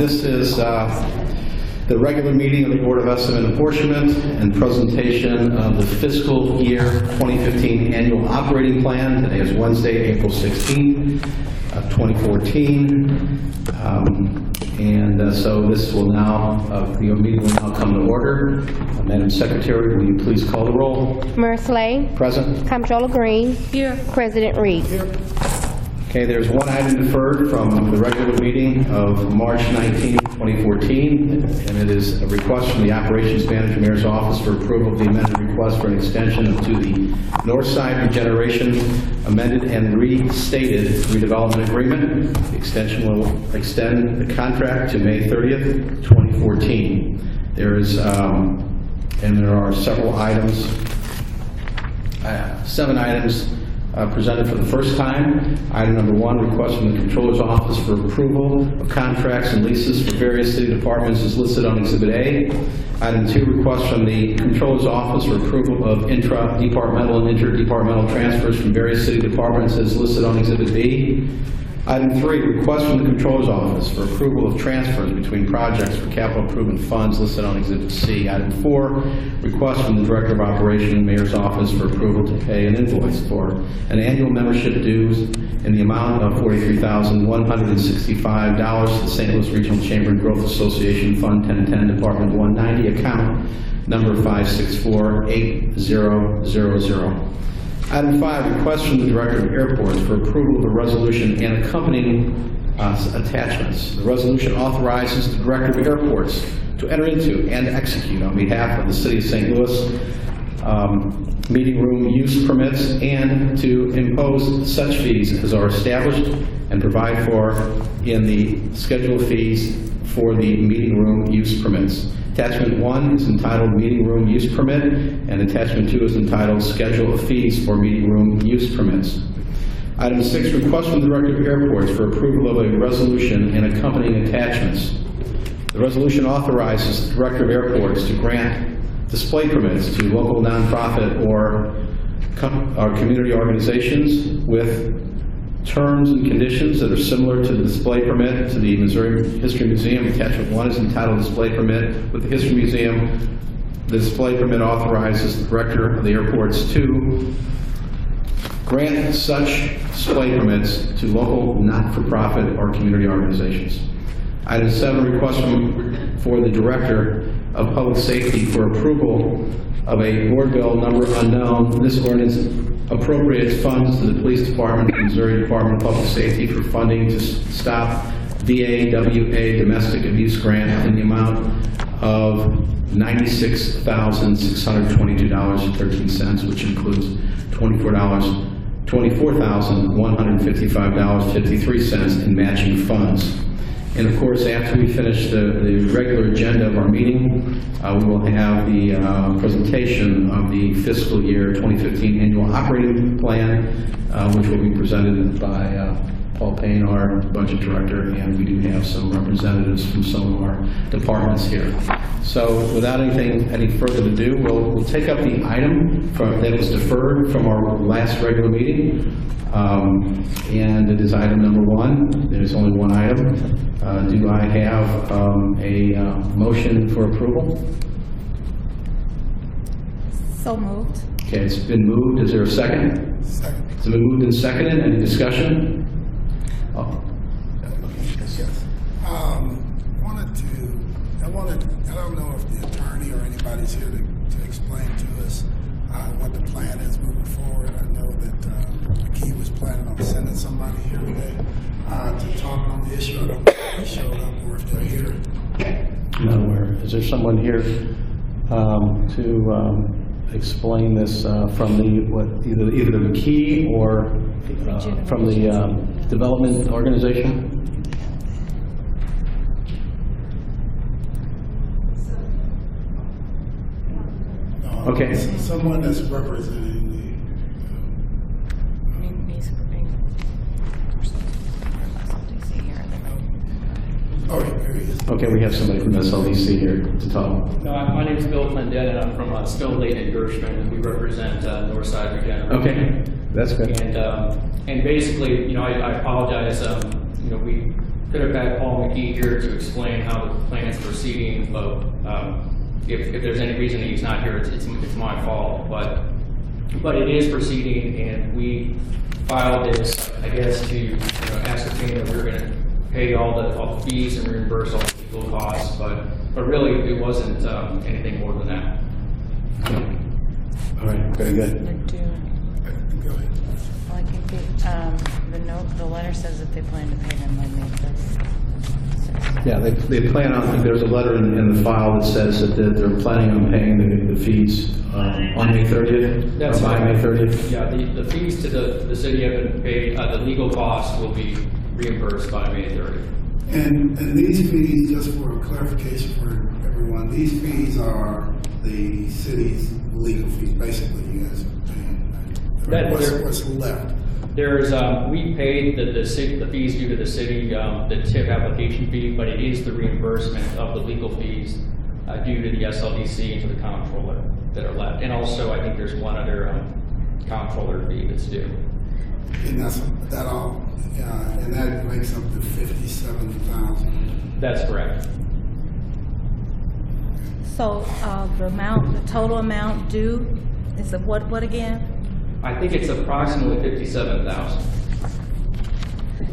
This is the regular meeting of the Board of Estimate and Apportionment and presentation of the fiscal year 2015 annual operating plan. Today is Wednesday, April 16, 2014. So this will now, the meeting will now come to order. Madam Secretary, will you please call the roll? Mayor Slay. Present. Comptroller Green. Here. President Reed. Here. Okay, there's one item deferred from the regular meeting of March 19, 2014, and it is a request from the Operations Manager Mayor's Office for approval of the amended request for an extension to the North Side Regeneration amended and restated redevelopment agreement. The extension will extend the contract to May 30th, 2014. There is, and there are several items, 7 items presented for the first time. Item number 1, request from the Comptroller's Office for approval of contracts and leases for various city departments is listed on Exhibit A. Item 2, request from the Comptroller's Office for approval of intra-departmental and interdepartmental transfers from various city departments is listed on Exhibit B. Item 3, request from the Comptroller's Office for approval of transfers between projects for capital improvement funds listed on Exhibit C. Item 4, request from the Director of Operations and Mayor's Office for approval to pay an invoice for an annual membership dues in the amount of $43,165 to the St. Louis Regional Chamber and Growth Association Fund 1010 Department 190 account number 5648000. Item 5, request from the Director of Airports for approval of a resolution and accompanying attachments. The resolution authorizes the Director of Airports to enter into and execute on behalf of the City of St. Louis meeting room use permits and to impose such fees as are established and provide for in the schedule of fees for the meeting room use permits. Attachment 1 is entitled Meeting Room Use Permit, and Attachment 2 is entitled Schedule of Fees for Meeting Room Use Permits. Item 6, request from the Director of Airports for approval of a resolution and accompanying attachments. The resolution authorizes the Director of Airports to grant display permits to local nonprofit or community organizations with terms and conditions that are similar to the display permit to the Missouri History Museum. Attachment 1 is entitled Display Permit with the History Museum. The display permit authorizes the Director of the Airports to grant such display permits to local not-for-profit or community organizations. Item 7, request for the Director of Public Safety for approval of a board bill number unknown. This ordinance appropriates funds to the Police Department and Missouri Department of Public Safety for funding to stop VAWA domestic abuse grant in the amount of $96,622.13, which includes $24,155.53 in matching funds. And of course, after we finish the regular agenda of our meeting, we will have the presentation of the fiscal year 2015 annual operating plan, which will be presented by Paul Payne, our budget director, and we do have some representatives from some of our departments here. So without any further to do, we'll take up the item that was deferred from our last regular meeting, and it is item number 1. There's only one item. Do I have a motion for approval? So moved. Okay, it's been moved. Is there a second? Second. It's been moved and seconded. Any discussion? Oh. Yes. I don't know if the attorney or anybody's here to explain to us what the plan is moving forward. I know that McKee was planning on sending somebody here today to talk on the issue. I don't know if they showed up or if they're here. Not aware. Is there someone here to explain this from the either the McKee or from the development organization? Okay. Someone that's representing the. Oh, here he is. Okay, we have somebody from SLDC here to talk. My name is Bill Clendett, and I'm from Stone Lane and Gershman, and we represent Northside Regeneration. Okay, that's good. And basically, I apologize. We could have had Paul McGee here to explain how the plan is proceeding, but if there's any reason that he's not here, it's my fault. But it is proceeding, and we filed this, I guess, to ascertain that we're going to pay all the fees and reimburse all the legal costs, but really it wasn't anything more than that. All right, very good. Go ahead. Well, I think the letter says that they plan to pay them by May 30th. Yeah, they plan on, there's a letter in the file that says that they're planning on paying the fees on May 30th, That's or by right. May 30th. Yeah, the fees to the city have been paid, the legal costs will be reimbursed by May 30th. And these fees, just for clarification for everyone, these fees are the city's legal fees, basically, you guys are paying. What's left? There's, we paid the fees due to the city, the TIF application fee, but it is the reimbursement of the legal fees due to the SLDC and to the comptroller that are left. And also, I think there's one other comptroller fee that's due. And that all, and that makes up to $57,000. That's correct. So the total amount due is what again? I think it's approximately $57,000.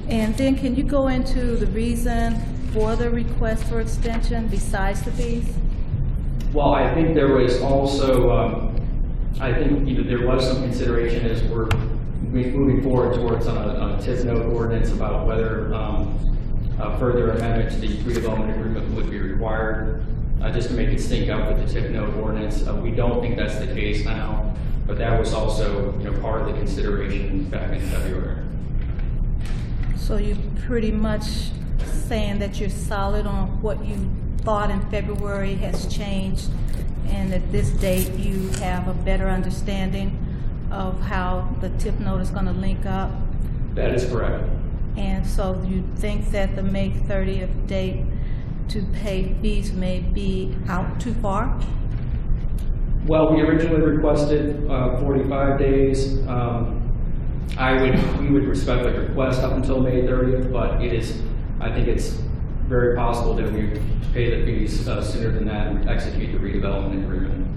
And then can you go into the reason for the request for extension besides the fees? Well, I think there was also, I think there was some consideration as we're moving forward towards on a TIF note ordinance about whether a further amendment to the redevelopment agreement would be required, just to make it sync up with the TIF note ordinance. We don't think that's the case now, but that was also part of the consideration back in February. So you're pretty much saying that you're solid on what you thought in February has changed, and at this date you have a better understanding of how the TIF note is going to link up? That is correct. And so you think that the May 30th date to pay fees may be out too far? Well, we originally requested 45 days. We would respectfully request up until May 30th, but I think it's very possible that we pay the fees sooner than that and execute the redevelopment agreement.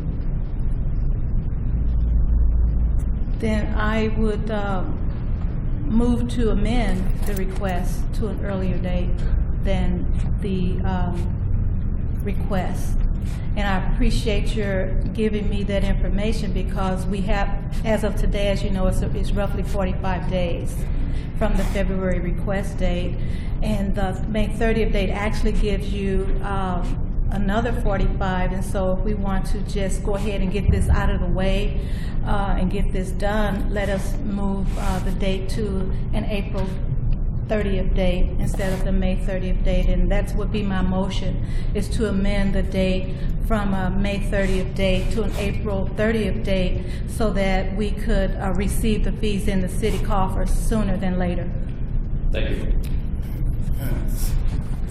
Then I would move to amend the request to an earlier date than the request. And I appreciate your giving me that information, because we have, as of today, as you know, it's roughly 45 days from the February request date. And the May 30th date actually gives you another 45. And so if we want to just go ahead and get this out of the way and get this done, let us move the date to an April 30th date instead of the May 30th date. And that would be my motion, is to amend the date from a May 30th date to an April 30th date so that we could receive the fees in the city coffers sooner than later. Thank you.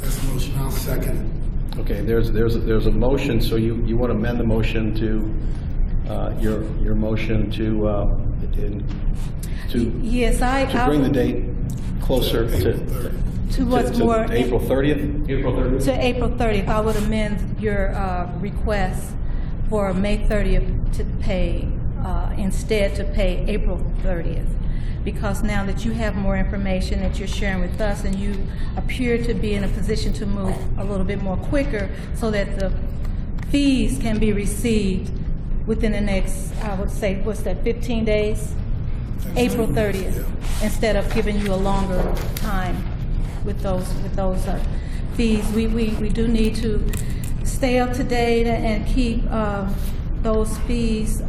That's a motion, I'll second it. Okay, there's a motion, so you want to amend the motion to your motion to Yes, to bring the date closer to what's more April 30th? April 30th? to April 30th. I would amend your request for May 30th to pay instead to pay April 30th. Because now that you have more information that you're sharing with us, and you appear to be in a position to move a little bit more quicker so that the fees can be received within the next, I would say, what's that, 15 days? April 30th, instead of giving you a longer time with those fees. We do need to stay up to date and keep those fees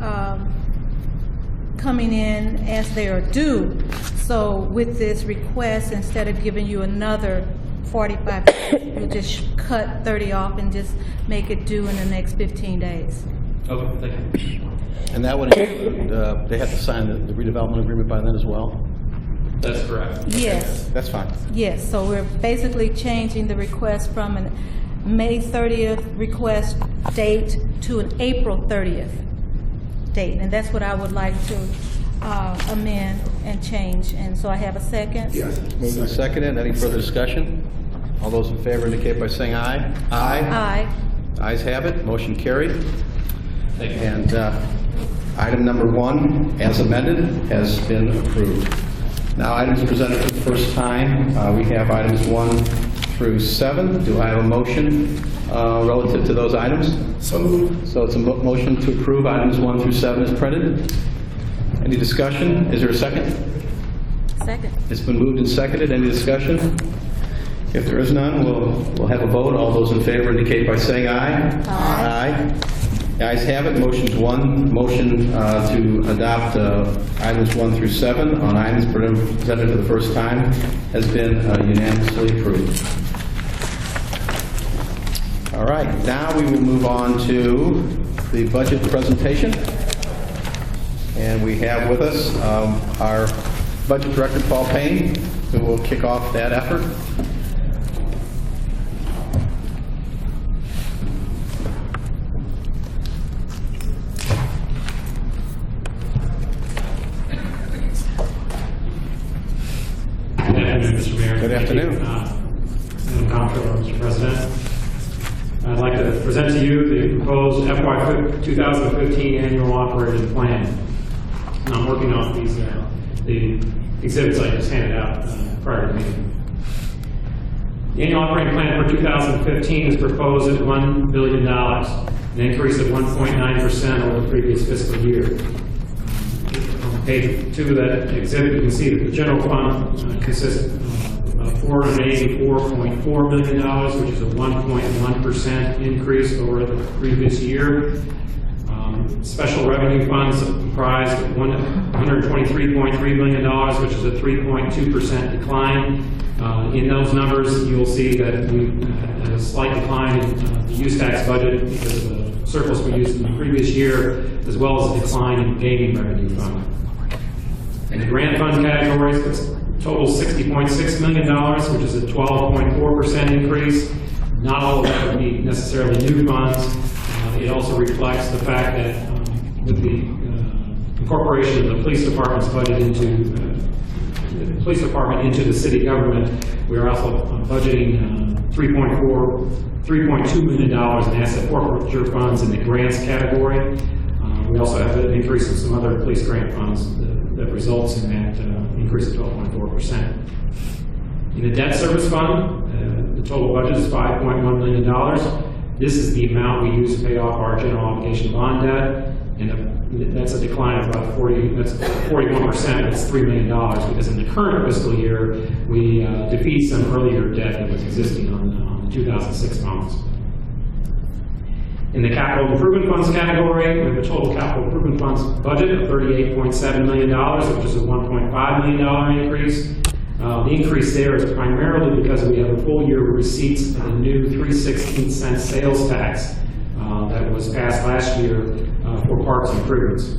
coming in as they are due. So with this request, instead of giving you another 45 days, we'll just cut 30 off and just make it due in the next 15 days. Okay, thank you. And that would include, they have to sign the redevelopment agreement by then as well? That's correct. Yes. That's fine. Yes, so we're basically changing the request from a May 30th request date to an April 30th date. And that's what I would like to amend and change. And so I have a second? Yes. Moved and seconded. Any further discussion? All those in favor indicate by saying aye. Aye. Ayes have it, motion carried. Thank you. And item number 1, as amended, has been approved. Now, items presented for the first time, we have items 1 through 7. Do I have a motion relative to those items? So moved. So it's a motion to approve items 1 through 7 as printed. Any discussion? Is there a second? Second. It's been moved and seconded. Any discussion? If there is none, we'll have a vote. All those in favor indicate by saying aye. Aye. The ayes have it. Motion to adopt items 1 through 7 on items presented for the first time has been unanimously approved. All right, now we will move on to the budget presentation. And we have with us our Budget Director, Paul Payne, who will kick off that effort. Good afternoon, Mr. Mayor. Good afternoon. Madam Comptroller, Mr. President. I'd like to present to you the proposed FY 2015 annual operating plan. And I'm working off these the exhibits I just handed out prior to the meeting. The annual operating plan for 2015 is proposed at $1 billion, an increase of 1.9% over the previous fiscal year. On page 2 of that exhibit, you can see that the general fund consists of $484.4 million, which is a 1.1% increase over the previous year. Special revenue funds comprise $123.3 million, which is a 3.2% decline. In those numbers, you'll see that we had a slight decline in the use tax budget because of the surplus we used in the previous year, as well as a decline in gaming revenue fund. In the grant fund categories, it's total $60.6 million, which is a 12.4% increase. Not all of that would be necessarily new funds. It also reflects the fact that with the incorporation of the police department's budget into the city government, we are also budgeting $3.2 million in asset forfeiture funds in the grants category. We also have an increase in some other police grant funds that results in that increase of 12.4%. In the debt service fund, the total budget is $5.1 million. This is the amount we use to pay off our general obligation bond debt, and that's a decline of about 41%. That's $3 million, because in the current fiscal year, we defeat some earlier debt that was existing on the 2006 bonds. In the capital improvement funds category, we have a total capital improvement funds budget of $38.7 million, which is a $1.5 million increase. The increase there is primarily because we have a full year of receipts of the new 3/16 sales tax that was passed last year for parks improvements.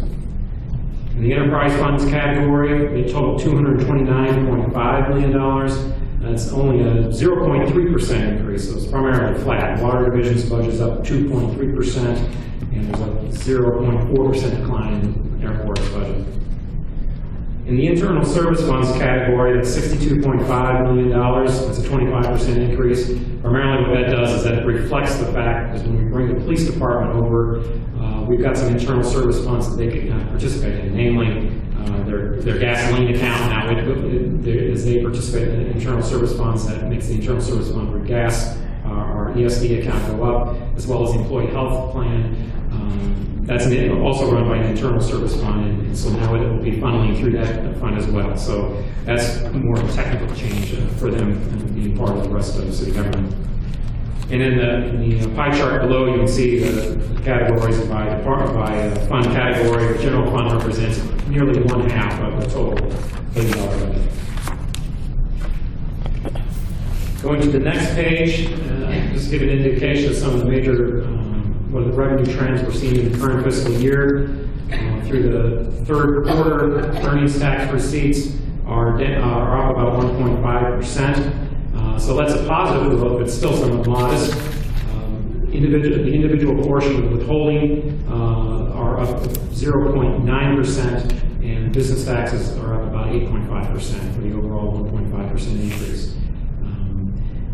In the enterprise funds category, they total $229.5 million. That's only a 0.3% increase, so it's primarily flat. Water Division's budget is up 2.3%, and there's a 0.4% decline in airport's budget. In the internal service funds category, that's $62.5 million. That's a 25% increase. Primarily what that does is that it reflects the fact that when we bring the police department over, we've got some internal service funds that they can participate in, namely their gasoline account. Now, as they participate in the internal service funds, that makes the internal service fund for gas, our ESD account go up, as well as the employee health plan. That's also run by an internal service fund, and so now it will be funneling through that fund as well. So that's more of a technical change for them being part of the rest of the city government. And in the pie chart below, you can see the categories by fund category. The general fund represents nearly 1/2 of the total $1 billion budget. Going to the next page, just give an indication of some of the major what are the revenue trends we're seeing in the current fiscal year. Through the third quarter, earnings tax receipts are up about 1.5%. So that's a positive, but it's still somewhat modest. The individual portion of withholding are up 0.9%, and business taxes are up about 8.5% for the overall 1.5% increase.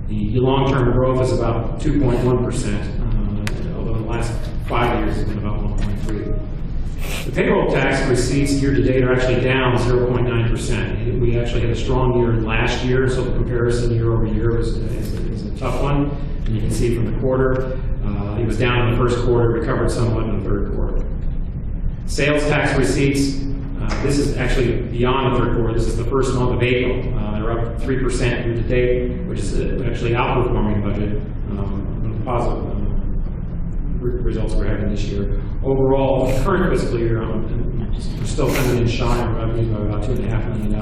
The long-term growth is about 2.1%, although the last 5 years has been about 1.3%. The payroll tax receipts year-to-date are actually down 0.9%. We actually had a strong year last year, so the comparison year-over-year is a tough one. And you can see from the quarter, it was down in the first quarter, recovered somewhat in the third quarter. Sales tax receipts, this is actually beyond the third quarter. This is the first month of April. They're up 3% year-to-date, which is actually outperforming budget. Positive results we're having this year. Overall, the current fiscal year, we're still coming in shy on revenue by about $2.5 million.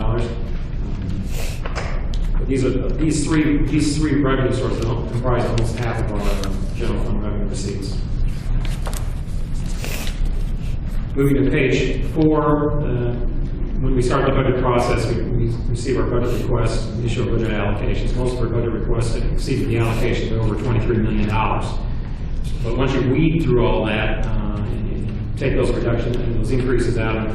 But these three revenue sources comprise almost half of our general fund revenue receipts. Moving to page 4, when we start the budget process, we receive our budget requests, we issue our budget allocations. Most of our budget requests exceed the allocation by over $23 million. But once you weed through all that, and take those reductions and those increases out,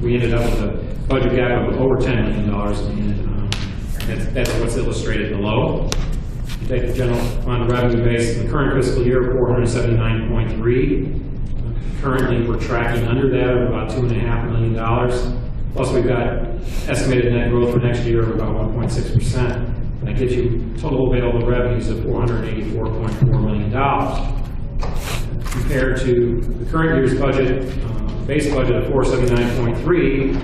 we ended up with a budget gap of over $10 million, and that's what's illustrated below. You take the general fund revenue base in the current fiscal year, 479.3. Currently, we're tracking under that of about $2.5 million. Plus, we've got estimated net growth for next year of about 1.6%. That gives you total available revenues of $484.4 million. Compared to the current year's budget, base budget of $479.3,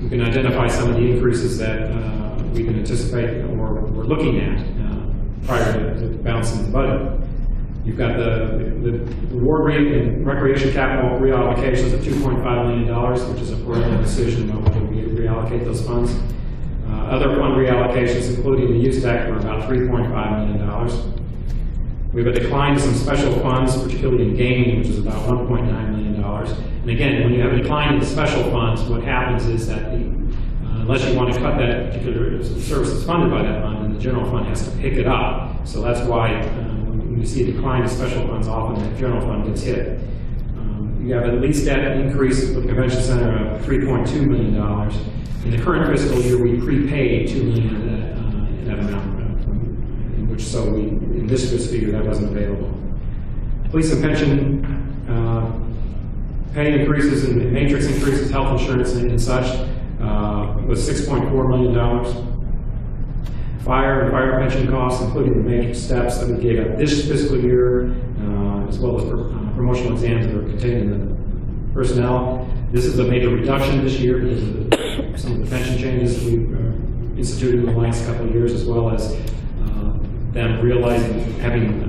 you can identify some of the increases that we can anticipate or we're looking at prior to balancing the budget. You've got the reward rate and recreation capital reallocations of $2.5 million, which is a perennial decision on whether we reallocate those funds. Other fund reallocations, including the use tax, were about $3.5 million. We have a decline in some special funds, particularly in gaming, which is about $1.9 million. And again, when you have a decline in the special funds, what happens is that unless you want to cut that particular service that's funded by that fund, then the general fund has to pick it up. So that's why when you see a decline in special funds, often the general fund gets hit. You have at least that increase with the convention center of $3.2 million. In the current fiscal year, we prepaid $2 million of that amount, in this fiscal year, that wasn't available. Police and pension pay increases and matrix increases, health insurance and such, was $6.4 million. Fire and fire pension costs, including the matrix steps that we gave up this fiscal year, as well as promotional exams that are contained in the personnel. This is a major reduction this year because of some of the pension changes that we've instituted in the last couple of years, as well as them realizing, having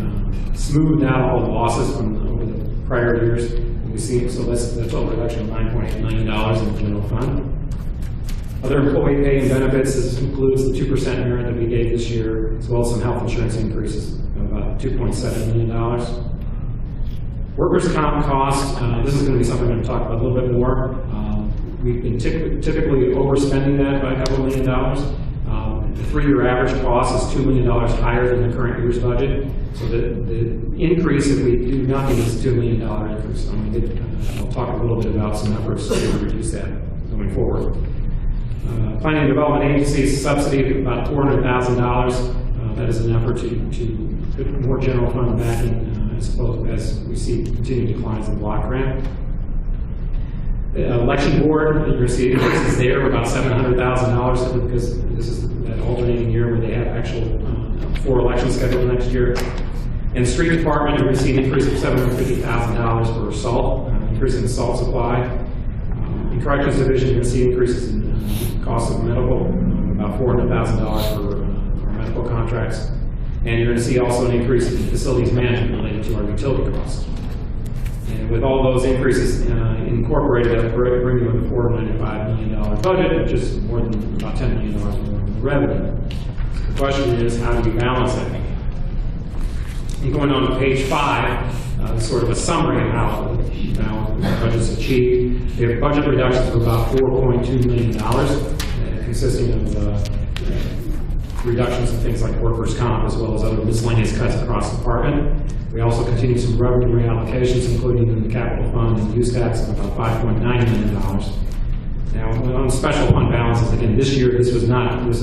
smoothed out all the losses from over the prior years. We see, so that's a total reduction of $9.8 million in the general fund. Other employee pay and benefits, this includes the 2% merit that we gave this year, as well as some health insurance increases of about $2.7 million. Workers' comp costs, this is going to be something I'm going to talk about a little bit more. We've been typically overspending that by a couple $1 million. The 3-year average cost is $2 million higher than the current year's budget. So the increase, if we do nothing, is a $2 million increase. I'll talk a little bit about some efforts to reduce that going forward. Planning and Development Agency's subsidy of about $400,000. That is an effort to put more general fund backing as we see continued declines in the block grant. The election board, you're going to see increases there of about $700,000 because this is that alternating year where they have actual 4 elections scheduled next year. In the street department, you're going to see an increase of $750,000 for salt, increase in the salt supply. In corrections division, you're going to see increases in cost of medical, about $400,000 for our medical contracts. And you're going to see also an increase in facilities management related to our utility costs. And with all those increases incorporated, that will bring you a $495 million budget, which is more than about $10 million more in revenue. The question is, how do you balance it? And going on to page 5, sort of a summary of how the budget's achieved. We have budget reductions of about $4.2 million, consisting of reductions in things like workers' comp, as well as other miscellaneous cuts across the department. We also continue some revenue reallocations, including in the capital fund and use tax of about $5.9 million. Now, on special fund balances, again, this year this was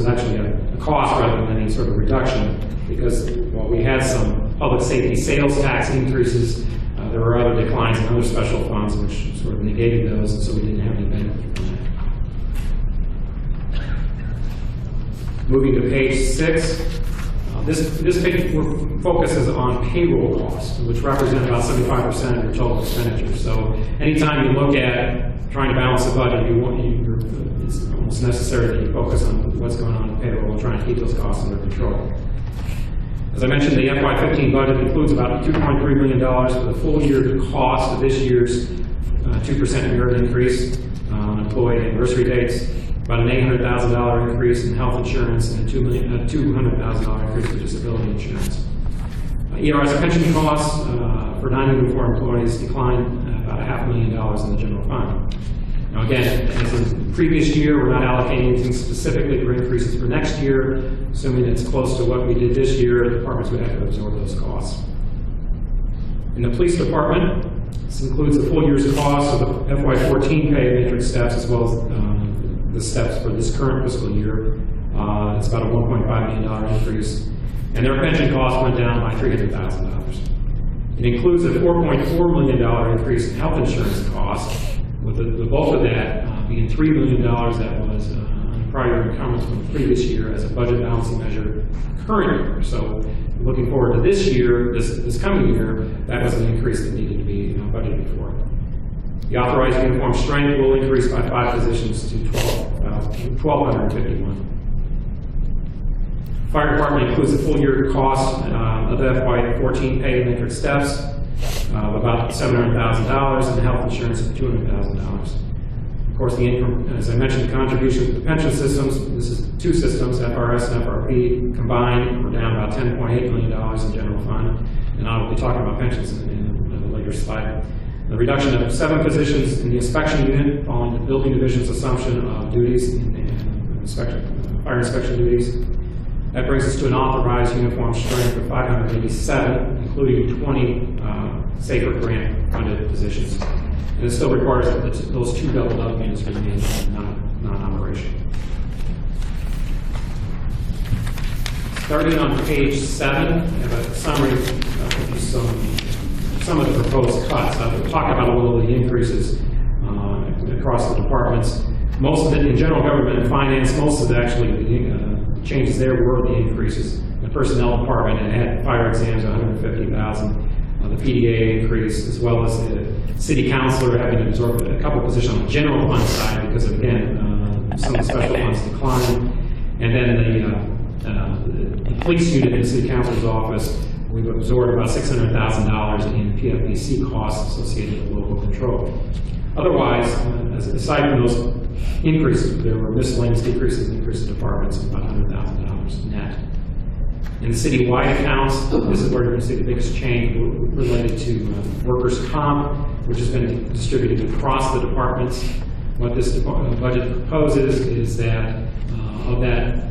actually a cost rather than any sort of reduction. because while we had some public safety sales tax increases, there were other declines in other special funds which sort of negated those, and so we didn't have any benefit from that. Moving to page 6. This page focuses on payroll costs, which represent about 75% of your total expenditure. So anytime you look at trying to balance the budget, it's almost necessary that you focus on what's going on in payroll and trying to keep those costs under control. As I mentioned, the FY15 budget includes about $2.3 million for the full year cost of this year's 2% merit increase on employee anniversary dates, about an $800,000 increase in health insurance, and a $200,000 increase in disability insurance. ERS pension costs for non-uniform employees declined about $500,000 in the general fund. Now again, as in the previous year, we're not allocating anything specifically for increases for next year. Assuming it's close to what we did this year, the departments would have to absorb those costs. In the police department, this includes the full year's cost of the FY14 pay matrix steps, as well as the steps for this current fiscal year. It's about a $1.5 million increase. And their pension costs went down by $300,000. It includes a $4.4 million increase in health insurance costs, with the bulk of that being $3 million that was on prior encumbrance from the previous year as a budget balancing measure current year. So looking forward to this year, this coming year, that was an increase that needed to be budgeted for. The authorized uniform strength will increase by 5 positions to 1,251. Fire department includes the full year cost of the FY14 pay matrix steps of about $700,000 and health insurance of $200,000. Of course, the income, as I mentioned, the contribution to the pension systems, this is 2 systems, FRS and FRP, combined, we're down about $10.8 million in general fund, and I'll be talking about pensions in a later slide. The reduction of 7 positions in the inspection unit following the building division's assumption of duties and fire inspection duties. That brings us to an authorized uniform strength of 587, including 20 SAFER grant funded positions. And it still requires that those 2 doubled up units remain non-operational. Starting on page 7, I have a summary of some of the proposed cuts. I'll talk about a little of the increases across the departments. Most of it in general government and finance, most of it actually changes there were the increases. The personnel department had fire exams, 150,000. The PDA increase, as well as the city councilor having to absorb a couple positions on the general fund side because, again, some of the special funds declined. And then the police unit in the city councilor's office, we've absorbed about $600,000 in PFBC costs associated with local control. Otherwise, aside from those increases, there were miscellaneous decreases in increases in departments of about $100,000 net. In the city-wide accounts, this is where you're going to see the biggest change related to workers' comp, which has been distributed across the departments. What this budget proposes is that of that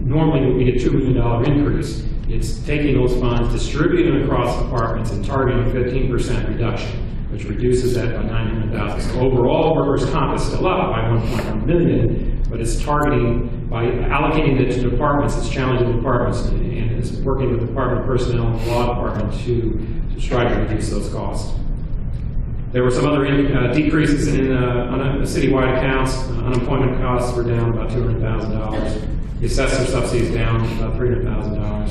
normally we get $2 million increase. It's taking those funds, distributing them across departments, and targeting a 15% reduction, which reduces that by $900,000. So overall, workers' comp is still up by $1.1 million, but it's targeting, by allocating it to departments, it's challenging departments, and it's working with department personnel and the law department to strive to reduce those costs. There were some other decreases in the citywide accounts. Unemployment costs were down about $200,000. The assessor subsidy is down about $300,000.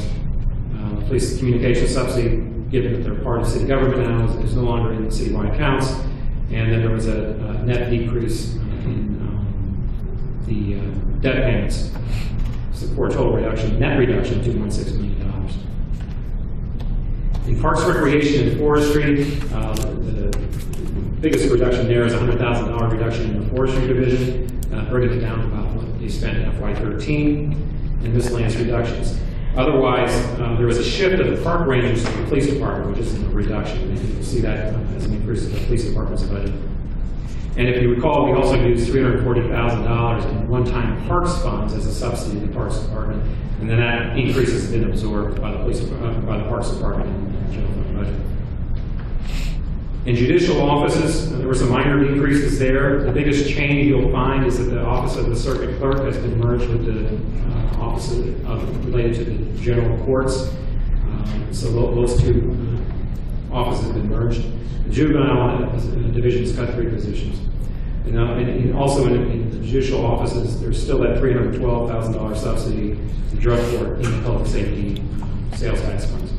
Police communication subsidy, given that they're part of city government now, is no longer in the citywide accounts. And then there was a net decrease in the debt payments, for a total reduction, net reduction of $2.6 million. In Parks, Recreation, and Forestry, the biggest reduction there is a $100,000 reduction in the Forestry Division, bringing it down to about what they spent in FY13, and miscellaneous reductions. Otherwise, there was a shift of the park rangers to the police department, which is a reduction. And you'll see that as an increase in the police department's budget. And if you recall, we also used $340,000 in one-time parks funds as a subsidy to the parks department, and then that increase has been absorbed by the parks department in the general fund budget. In judicial offices, there were some minor decreases there. The biggest change you'll find is that the Office of the Circuit Clerk has been merged with the Office related to the General Courts. So those two offices have been merged. The Juvenile Division's cut 3 positions. And also in the judicial offices, there's still that $312,000 subsidy to drug court in the public safety sales tax funds.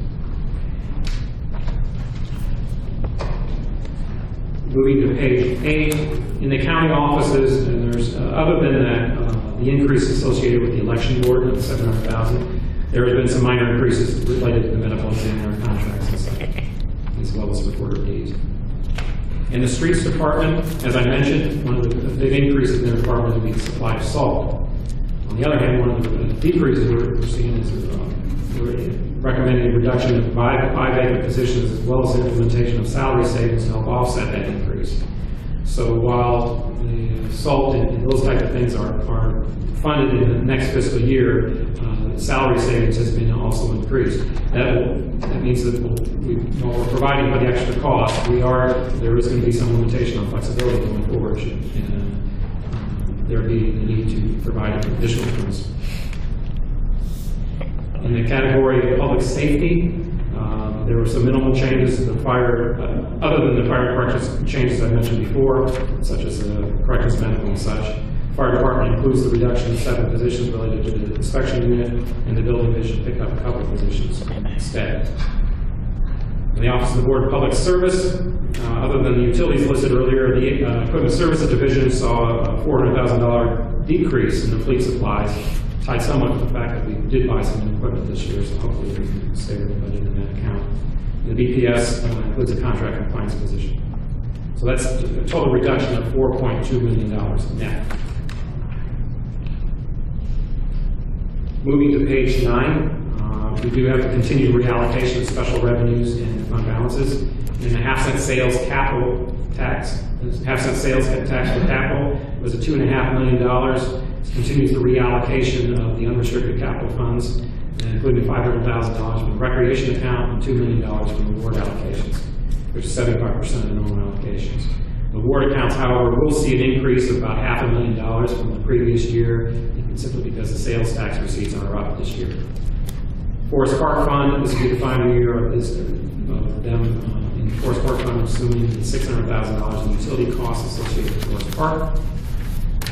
Moving to page 8, in the county offices, and there's other than that, the increase associated with the election board of $700,000. There has been some minor increases related to the medical examiner contracts and such, as well as recorder of deeds. In the streets department, as I mentioned, one of the big increases in their department would be the supply of salt. On the other hand, one of the decreases we're seeing is we're recommending a reduction of five vacant positions, as well as the implementation of salary savings to help offset that increase. So while the salt and those type of things are funded in the next fiscal year, salary savings has been also increased. That means that while we're providing for the extra cost, there is going to be some limitation on flexibility going forward, and there be the need to provide additional funds. In the category of public safety, there were some minimal changes to the fire, other than the fire corrections changes I mentioned before, such as corrections medical and such. Fire department includes the reduction of 7 positions related to the inspection unit, and the building division picked up a couple of positions instead. In the Office of the Board of Public Service, other than the utilities listed earlier, the Equipment Services Division saw a $400,000 decrease in the fleet supplies, tied somewhat to the fact that we did buy some new equipment this year, so hopefully we can stay with the budget in that account. The BPS includes a contract compliance position. So that's a total reduction of $4.2 million net. Moving to page 9, we do have a continued reallocation of special revenues and fund balances. In the half-cent sales capital tax, half-cent sales tax for capital was at $2.5 million. This continues the reallocation of the unrestricted capital funds, including $500,000 from the recreation account and $2 million from the ward allocations, which is 75% of the normal allocations. The ward accounts, however, will see an increase of about $500,000 from the previous year, simply because the sales tax receipts are up this year. Forest Park Fund, this will be the final year of them in the Forest Park Fund, assuming $600,000 in utility costs associated with Forest Park.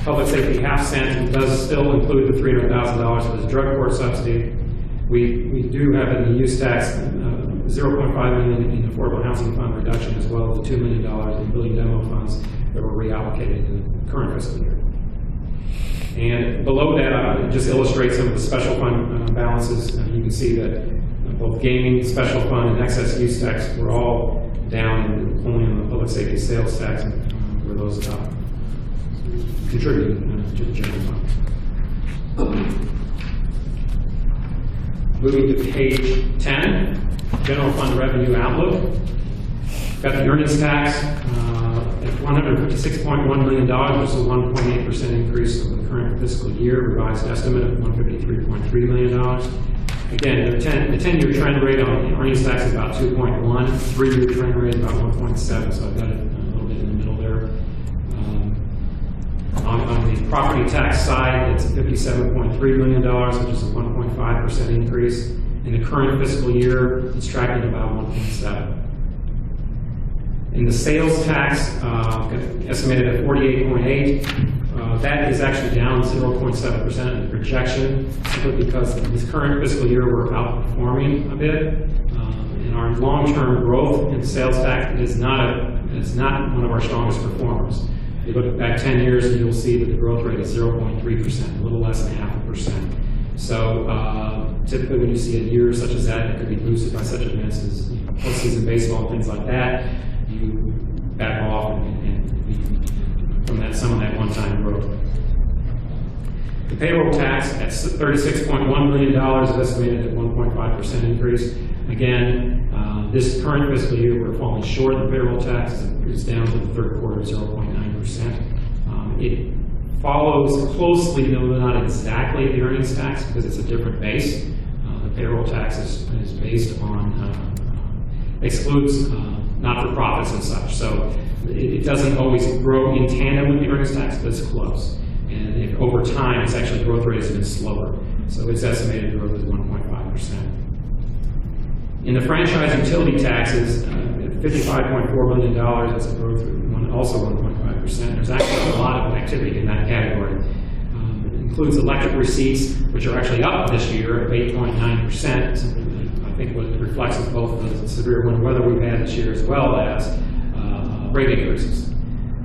Public safety half-cent does still include the $300,000 of the drug court subsidy. We do have in the use tax $0.5 million in affordable housing fund reduction, as well as the $2 million in building demo funds that were reallocated in the current fiscal year. And below that, I just illustrate some of the special fund balances. You can see that both gaming, special fund, and excess use tax were all down, and only on the public safety sales tax were those contributing to the general fund. Moving to page 10, general fund revenue outlook. Got the earnings tax at $156.1 million, which is a 1.8% increase over the current fiscal year. Revised estimate of $153.3 million. Again, the 10-year trend rate on the earnings tax is about 2.1. 3-year trend rate is about 1.7. So I've got it a little bit in the middle there. On the property tax side, it's $57.3 million, which is a 1.5% increase. In the current fiscal year, it's tracking about 1.7. In the sales tax, estimated at 48.8, that is actually down 0.7% in the projection, simply because in this current fiscal year we're outperforming a bit. And our long-term growth in sales tax is not one of our strongest performers. If you look back 10 years, and you'll see that the growth rate is 0.3%, a little less than 0.5%. So typically when you see a year such as that could be boosted by such events as postseason baseball and things like that, you back off and from that, some of that one-time growth. The payroll tax at $36.1 million is estimated at 1.5% increase. Again, this current fiscal year, we're falling short of the payroll tax. It's down to the third quarter, 0.9%. It follows closely, though not exactly, the earnings tax because it's a different base. The payroll tax is based on, excludes not-for-profits and such. So it doesn't always grow in tandem with the earnings tax, but it's close. And if over time, its actually growth rate has been slower. So its estimated growth is 1.5%. In the franchise utility taxes, $55.4 million, that's a growth rate, also 1.5%. There's actually a lot of activity in that category. It includes electric receipts, which are actually up this year at 8.9%. I think what it reflects is both the severe winter weather we've had this year as well as rate increases.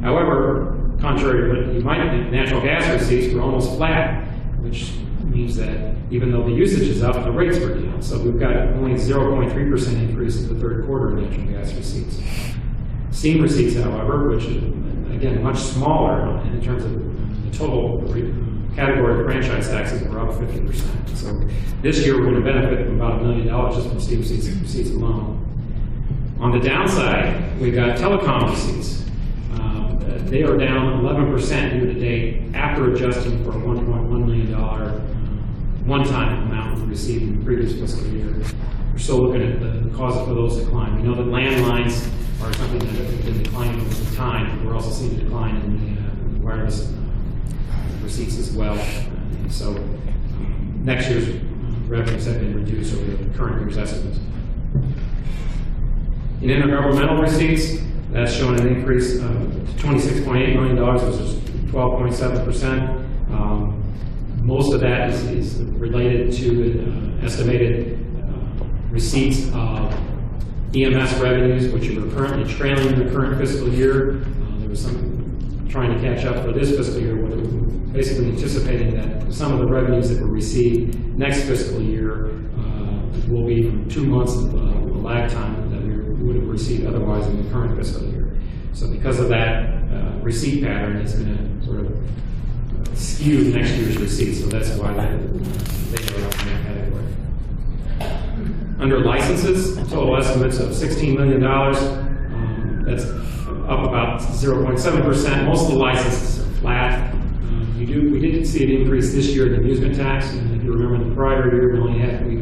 However, contrary to what you might think, natural gas receipts were almost flat, which means that even though the usage is up, the rates were down. So we've got only 0.3% increase in the third quarter in natural gas receipts. Steam receipts, however, which is, again, much smaller in terms of the total category of franchise taxes, were up 50%. So this year we're going to benefit from about $1 million just from steam receipts alone. On the downside, we've got telecom receipts. They are down 11% year to date after adjusting for a $1.1 million one-time amount we received in the previous fiscal year. We're still looking at the causes for those decline. We know that landlines are something that have been declining over time, but we're also seeing a decline in the wireless receipts as well. So next year's revenues have been reduced over the current year's estimates. In intergovernmental receipts, that's showing an increase of $26.8 million, which is 12.7%. Most of that is related to estimated receipts of EMS revenues, which are currently trailing in the current fiscal year. There was some trying to catch up for this fiscal year, where we're basically anticipating that some of the revenues that were received next fiscal year will be from 2 months of lag time that we would have received otherwise in the current fiscal year. So because of that receipt pattern, it's going to sort of skew next year's receipts. So that's why they are up in that category. Under licenses, total estimates of $16 million. That's up about 0.7%. Most of the licenses are flat. We did see an increase this year in the amusement tax. And if you remember the prior year, we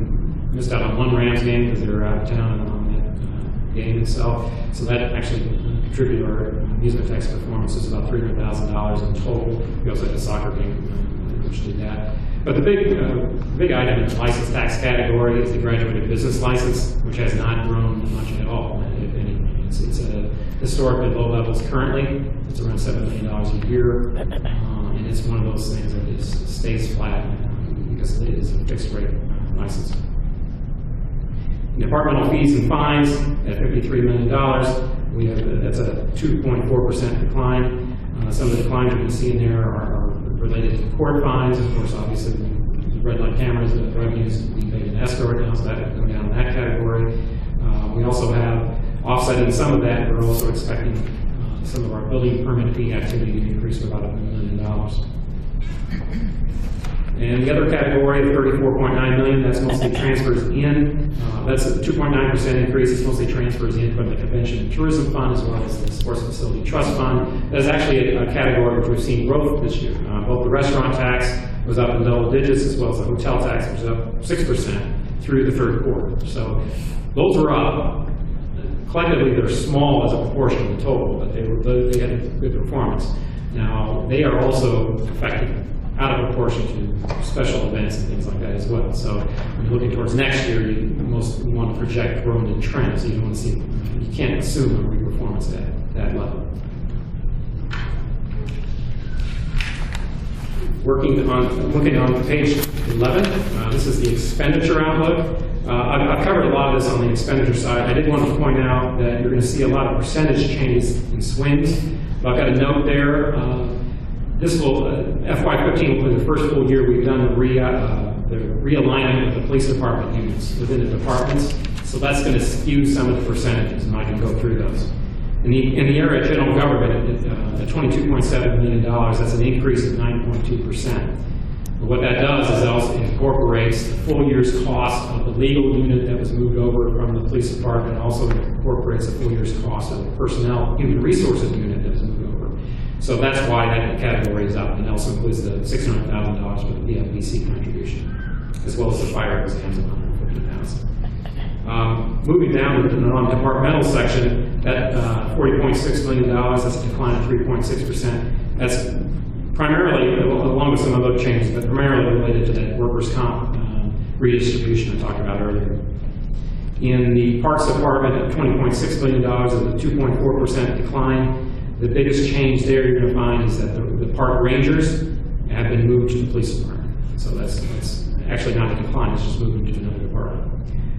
missed out on one Rams game because they were out of town on that game itself. So that actually contributed to our amusement tax performance. It's about $300,000 in total. We also had a soccer game which did that. But the big item in the license tax category is the graduated business license, which has not grown much at all, if anything. It's at historically low levels currently. It's around $7 million a year. And it's one of those things that stays flat because it is a fixed rate license. Departmental fees and fines at $53 million. That's a 2.4% decline. Some of the declines you can see in there are related to court fines. Of course, obviously, the red light cameras, the revenues being paid in escrow right now, so that would go down in that category. We also have offsetting some of that. We're also expecting some of our building permit fee activity to increase by about $1 million. And the other category of $34.9 million, that's mostly transfers in. That's a 2.9% increase. It's mostly transfers in from the Convention and Tourism Fund as well as the Sports Facility Trust Fund. That's actually a category which we've seen growth this year. Both the restaurant tax was up in double digits as well as the hotel tax, which was up 6% through the third quarter. So those were up. Collectively, they're small as a proportion of the total, but they had a good performance. Now, they are also affected out of proportion to special events and things like that as well. So when you're looking towards next year, you most want to project growth in trends. So you don't want to see, you can't assume a re-performance at that level. Looking on page 11, this is the expenditure outlook. I've covered a lot of this on the expenditure side. I did want to point out that you're going to see a lot of percentage changes in swings. But I've got a note there. This will, FY15 will be the first full year we've done the realignment of the police department units within the departments. So that's going to skew some of the percentages, and I can go through those. In the area of general government, at $22.7 million, that's an increase of 9.2%. What that does is it also incorporates the full year's cost of the legal unit that was moved over from the police department, and also incorporates the full year's cost of the personnel human resources unit that was moved over. So that's why that category is up, and also includes the $600,000 for the PFBC contribution, as well as the fire exams of $150,000. Moving down to the non-departmental section, that $40.6 million, that's a decline of 3.6%. That's primarily, along with some other changes, but primarily related to that workers' comp redistribution I talked about earlier. In the Parks Department, at $20.6 million, is a 2.4% decline. The biggest change there you're going to find is that the park rangers have been moved to the police department. So that's actually not a decline, it's just moving to another department.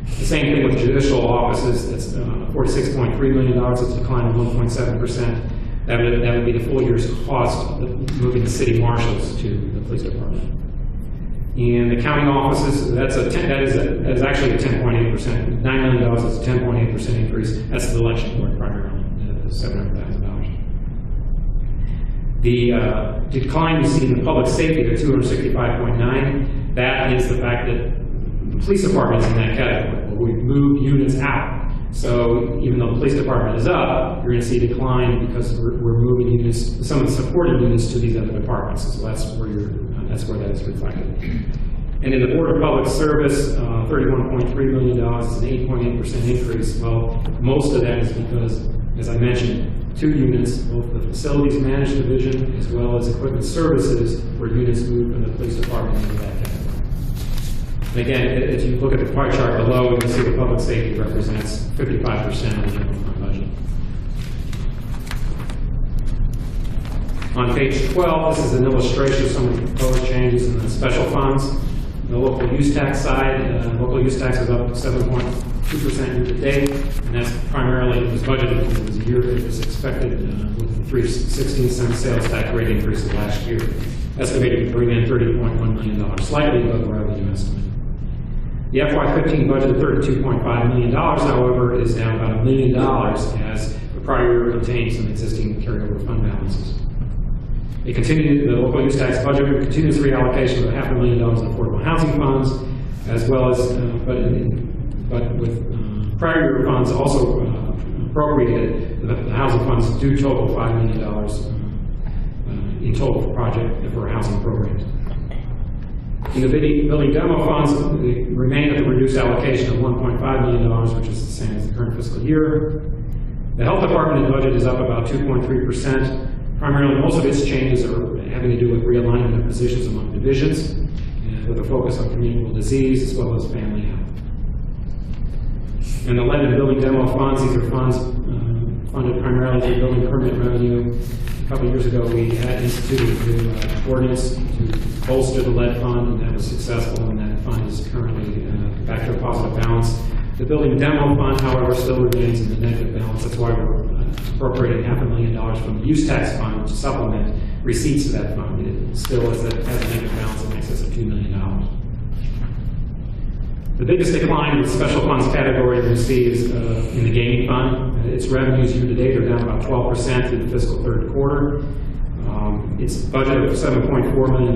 The same thing with judicial offices, that's $46.3 million, it's a decline of 1.7%. That would be the full year's cost of moving the city marshals to the police department. In the county offices, that is actually a 10.8%. $9 million is a 10.8% increase. That's the election board primarily, $700,000. The decline you see in the public safety, the 265.9, that is the fact that the police department is in that category. We've moved units out. So even though the police department is up, you're going to see a decline because we're moving units, some of the supporting units, to these other departments. So that's where that is reflected. And in the Board of Public Service, $31.3 million is an 8.8% increase. Well, most of that is because, as I mentioned, 2 units, both the Facilities Managed Division as well as Equipment Services, were units moved from the police department into that category. And again, if you look at the pie chart below, you can see the public safety represents 55% of the general fund budget. On page 12, this is an illustration of some of the proposed changes in the special funds. The local use tax side, local use tax is up 7.2% year to date, and that's primarily, it was budgeted because it was a year that was expected with the 3.16 sales tax rate increases last year. Estimated to bring in $30.1 million, slightly above the revenue estimate. The FY15 budget of $32.5 million, however, is down about $1 million as the prior year contained some existing carryover fund balances. It continued, the local use tax budget continues reallocation of $500,000 in affordable housing funds, as well as, but with prior year funds also appropriated, the housing funds do total $5 million in total for housing programs. In the building demo funds, they remain at the reduced allocation of $1.5 million, which is the same as the current fiscal year. The health department budget is up about 2.3%. Primarily, most of its changes are having to do with realignment of positions among divisions, with a focus on communicable disease as well as family health. And the lead and building demo funds, these are funds funded primarily through building permit revenue. A couple of years ago, we had instituted a new ordinance to bolster the lead fund, and that was successful, and that fund is currently back to a positive balance. The building demo fund, however, still remains in the negative balance. That's why we're appropriating $500,000 from the use tax fund to supplement receipts of that fund. It still has a negative balance in excess of $2 million. The biggest decline in the special funds category we see is in the gaming fund. Its revenues year to date are down about 12% through the fiscal third quarter. Its budget of $7.4 million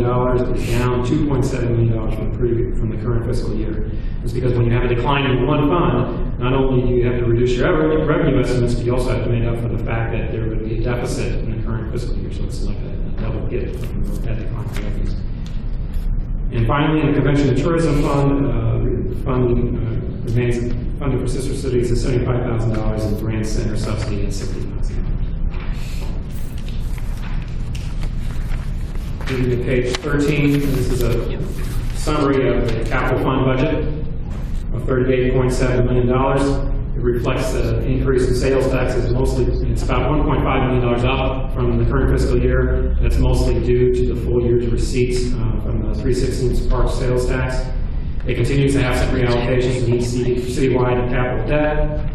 is down $2.7 million from the current fiscal year. It's because when you have a decline in one fund, not only do you have to reduce your revenue estimates, but you also have to make up for the fact that there would be a deficit in the current fiscal year. So it's like a double hit from that decline in revenues. And finally, in the Convention and Tourism Fund, funding remains funded for sister cities at $75,000 and Grand Center subsidy at $60,000. Moving to page 13, this is a summary of the capital fund budget of $38.7 million. It reflects the increase in sales taxes. Mostly, it's about $1.5 million up from the current fiscal year. That's mostly due to the full year's receipts from the 3/16 park sales tax. It continues to have some reallocations to meet citywide capital debt,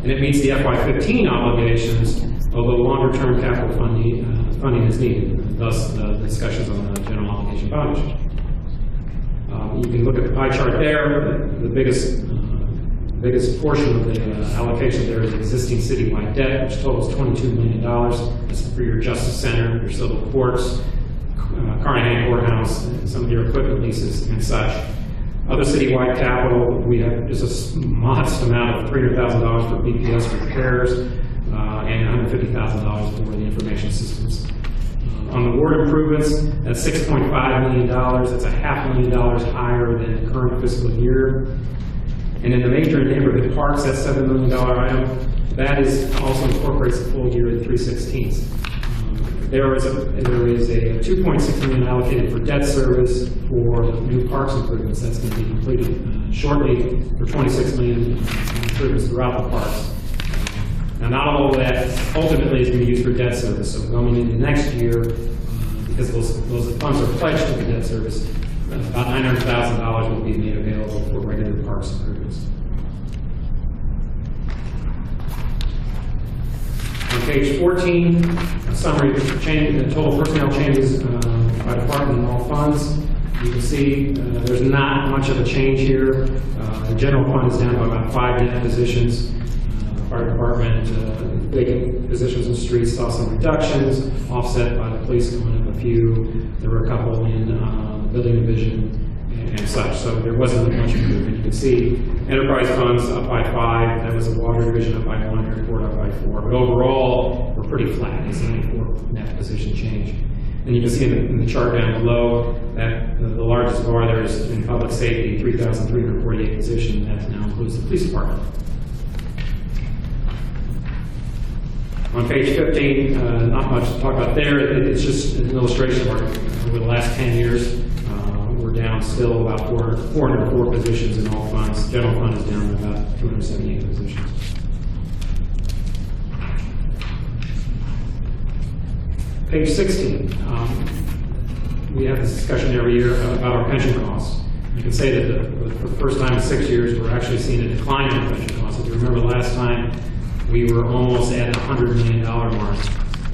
and it meets the FY15 obligations, although longer-term capital funding is needed, thus the discussions on the general obligation bond issue. You can look at the pie chart there. The biggest portion of the allocation there is existing citywide debt, which totals $22 million. That's for your Justice Center, your civil courts, Carnahan Courthouse, and some of your equipment leases and such. Other citywide capital, we have just a modest amount of $300,000 for BPS repairs and $150,000 for the information systems. On the ward improvements, that's $6.5 million. That's $500,000 higher than the current fiscal year. And in the major neighborhood parks, that $7 million item, that is also incorporates the full year at 3/16. There is a $2.6 million allocated for debt service for new parks improvements. That's going to be completed shortly for $26 million improvements throughout the parks. Now, not all of that ultimately is going to be used for debt service. So going into next year, because those funds are pledged to the debt service, about $900,000 will be made available for regular parks improvements. On page 14, a summary of the total personnel changes by department and all funds. You can see there's not much of a change here. The general fund is down by about 5 net positions. Fire department, vacant positions in the streets saw some reductions, offset by the police going up a few. There were a couple in the building division and such, so there wasn't much movement. You can see enterprise funds up by 5. That was the water division up by 1, airport up by 4. But overall, we're pretty flat. It's only 4 net position change. And you can see in the chart down below that the largest bar there is in public safety, 3,348 position. That now includes the police department. On page 15, not much to talk about there. It's just an illustration of over the last 10 years. We're down still about 404 positions in all funds. General fund is down about 278 positions. Page 16. We have this discussion every year about our pension costs. You can say that for the first time in 6 years, we're actually seeing a decline in pension costs. If you remember last time, we were almost at the $100 million mark.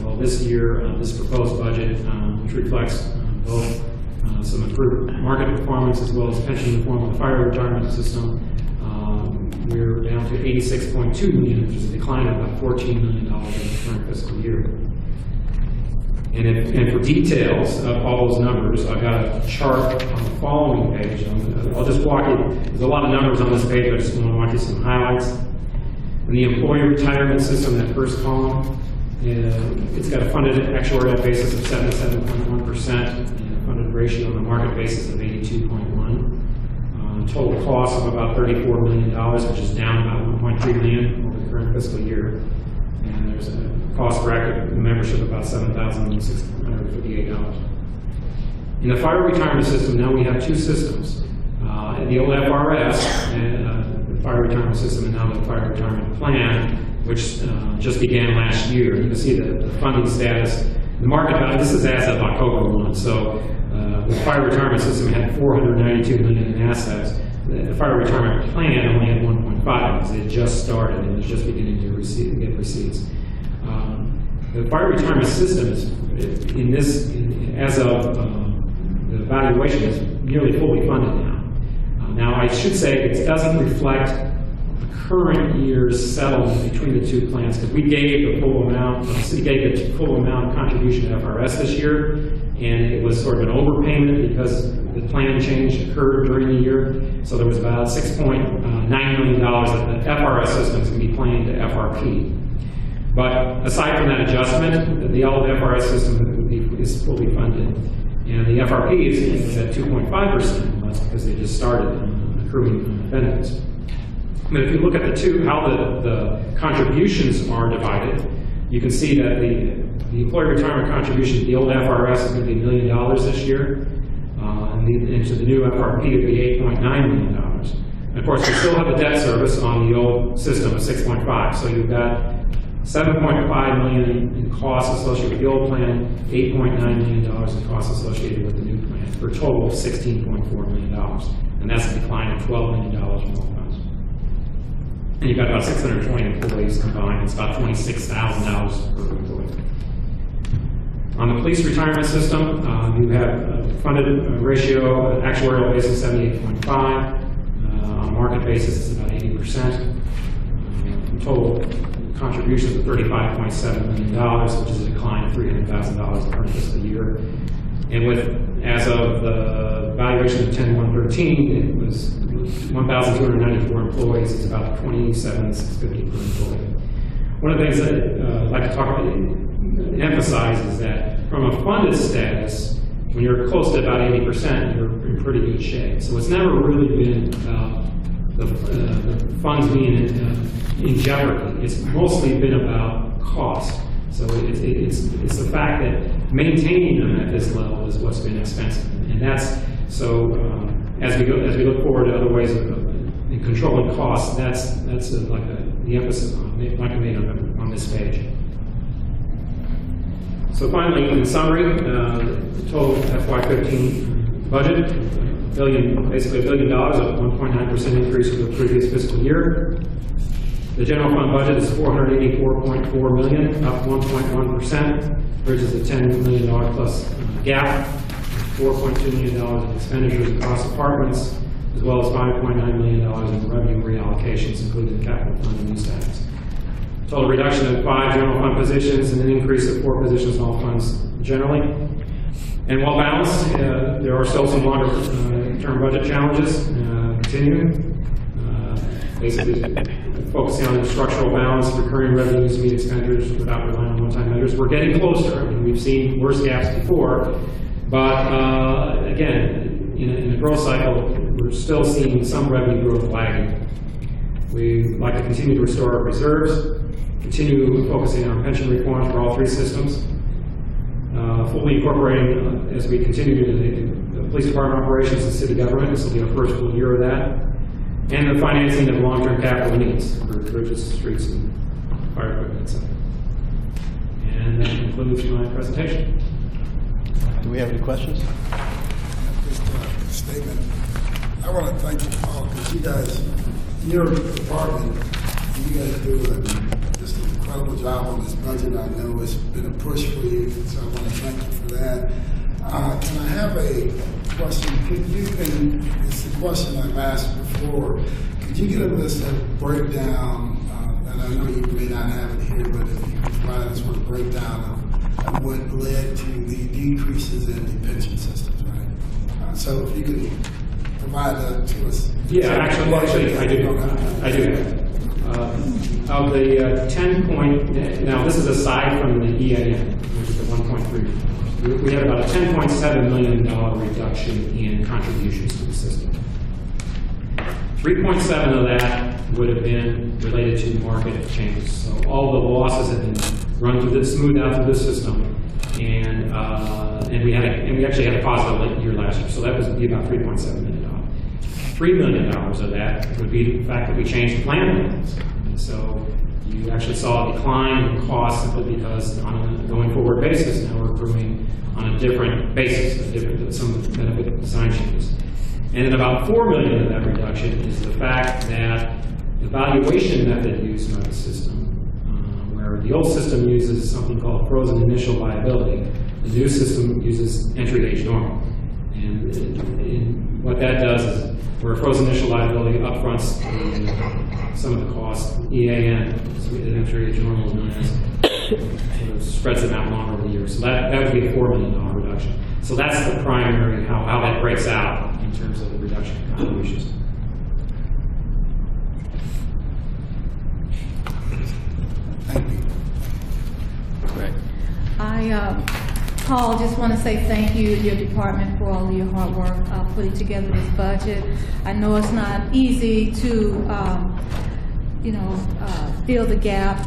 Well, this year, this proposed budget, which reflects both some improved market performance as well as pension reform of the fire retirement system, we're down to $86.2 million, which is a decline of about $14 million in the current fiscal year. And for details of all those numbers, I've got a chart on the following page. I'll just walk you. There's a lot of numbers on this page. I just want to walk you some highlights. In the employee retirement system, that first column, it's got a funded actuarial basis of 77.1% and a funded ratio on the market basis of 82.1. Total cost of about $34 million, which is down about $1.3 million over the current fiscal year. And there's a cost for active membership of about $7,658. In the fire retirement system, now we have 2 systems. The old FRS, and the fire retirement system, and now the fire retirement plan, which just began last year. You can see the funding status. The market value, this is as of October 1, so the fire retirement system had $492 million in assets. The fire retirement plan only had 1.5 because it had just started and was just beginning to get receipts. The fire retirement system is, as of the evaluation, is nearly fully funded now. Now, I should say it doesn't reflect the current year's settlement between the 2 plans, because we gave the full amount, the city gave the full amount of contribution to FRS this year, and it was sort of an overpayment because the plan change occurred during the year. So there was about $6.9 million that the FRS system is going to be paying to FRP. But aside from that adjustment, the old FRS system is fully funded. And the FRP is at 2.5%, that's because they just started accruing benefits. But if you look at how the contributions are divided, you can see that the employee retirement contribution to the old FRS is going to be $1 million this year, and to the new FRP it would be $8.9 million. And of course, we still have the debt service on the old system of 6.5, so you've got $7.5 million in costs associated with the old plan, $8.9 million in costs associated with the new plan, for a total of $16.4 million. And that's a decline of $12 million from all funds. And you've got about 620 employees combined. It's about $26,000 per employee. On the police retirement system, you have funded ratio, actuarial basis 78.5. On a market basis, it's about 80%. Total contributions of $35.7 million, which is a decline of $300,000 per fiscal year. And as of the valuation of 10/1/13, it was 1,294 employees. It's about $27,650 per employee. One of the things that I'd like to talk about, emphasize, is that from a funded status, when you're close to about 80%, you're in pretty good shape. So it's never really been about the funds being in jeopardy. It's mostly been about cost. So it's the fact that maintaining them at this level is what's been expensive, and that's so. As we look forward to other ways of controlling costs, that's like the emphasis like I made on this page. So finally, in summary, the total FY15 budget, basically $1 billion, a 1.9% increase from the previous fiscal year. The general fund budget is $484.4 million, up 1.1%, bridges a $10 million plus gap, $4.2 million in expenditures across departments, as well as $5.9 million in revenue reallocations, including capital fund and use tax. Total reduction of 5 general fund positions and an increase of 4 positions in all funds generally. And while balanced, there are still some longer term budget challenges continuing. Basically, focusing on the structural balance, recurring revenues, meet expenditures without relying on one-time measures. We're getting closer. I mean, we've seen worse gaps before, but again, in the growth cycle, we're still seeing some revenue growth lagging. We'd like to continue to restore our reserves, continue focusing on pension reform for all 3 systems, fully incorporating, as we continue to the police department operations and city government. This will be our first full year of that. And the financing of long-term capital needs for bridges, streets, and fire equipment, etc. And that concludes my presentation. Do we have any questions? Just statement. I want to thank you all because you guys, your department, you guys do just an incredible job on this budget. I know it's been a push for you, so I want to thank you for that. Can I have a question? Could you, and it's a question I've asked before, could you get a breakdown, and I know you may not have it here, but if you could provide us with a breakdown of what led to the decreases in the pension systems, right? So if you could provide that to us. Yeah, actually, I do. Of the 10 point, now this is aside from the EAM, which is the 1.3. We had about a $10.7 million reduction in contributions to the system. 3.7 of that would have been related to market changes. So all the losses have been run through this, smoothed out through the system, and we actually had a positive year last year. So that would be about $3.7 million. $3 million of that would be the fact that we changed the plan levels. And so you actually saw a decline in costs simply because on a going forward basis now we're accruing on a different basis, some benefit design changes. And then about $4 million of that reduction is the fact that the valuation method used by the system, where the old system uses something called frozen initial liability, the new system uses entry age normal. And what that does is where frozen initial liability upfronts some of the costs, EAN, entry age normal is known as, sort of spreads them out longer over the years. So that would be a $4 million reduction. So that's the primary, how that breaks out in terms of the reduction in contributions. Thank you. Great. Paul, just want to say thank you to your department for all of your hard work putting together this budget. I know it's not easy to, fill the gap.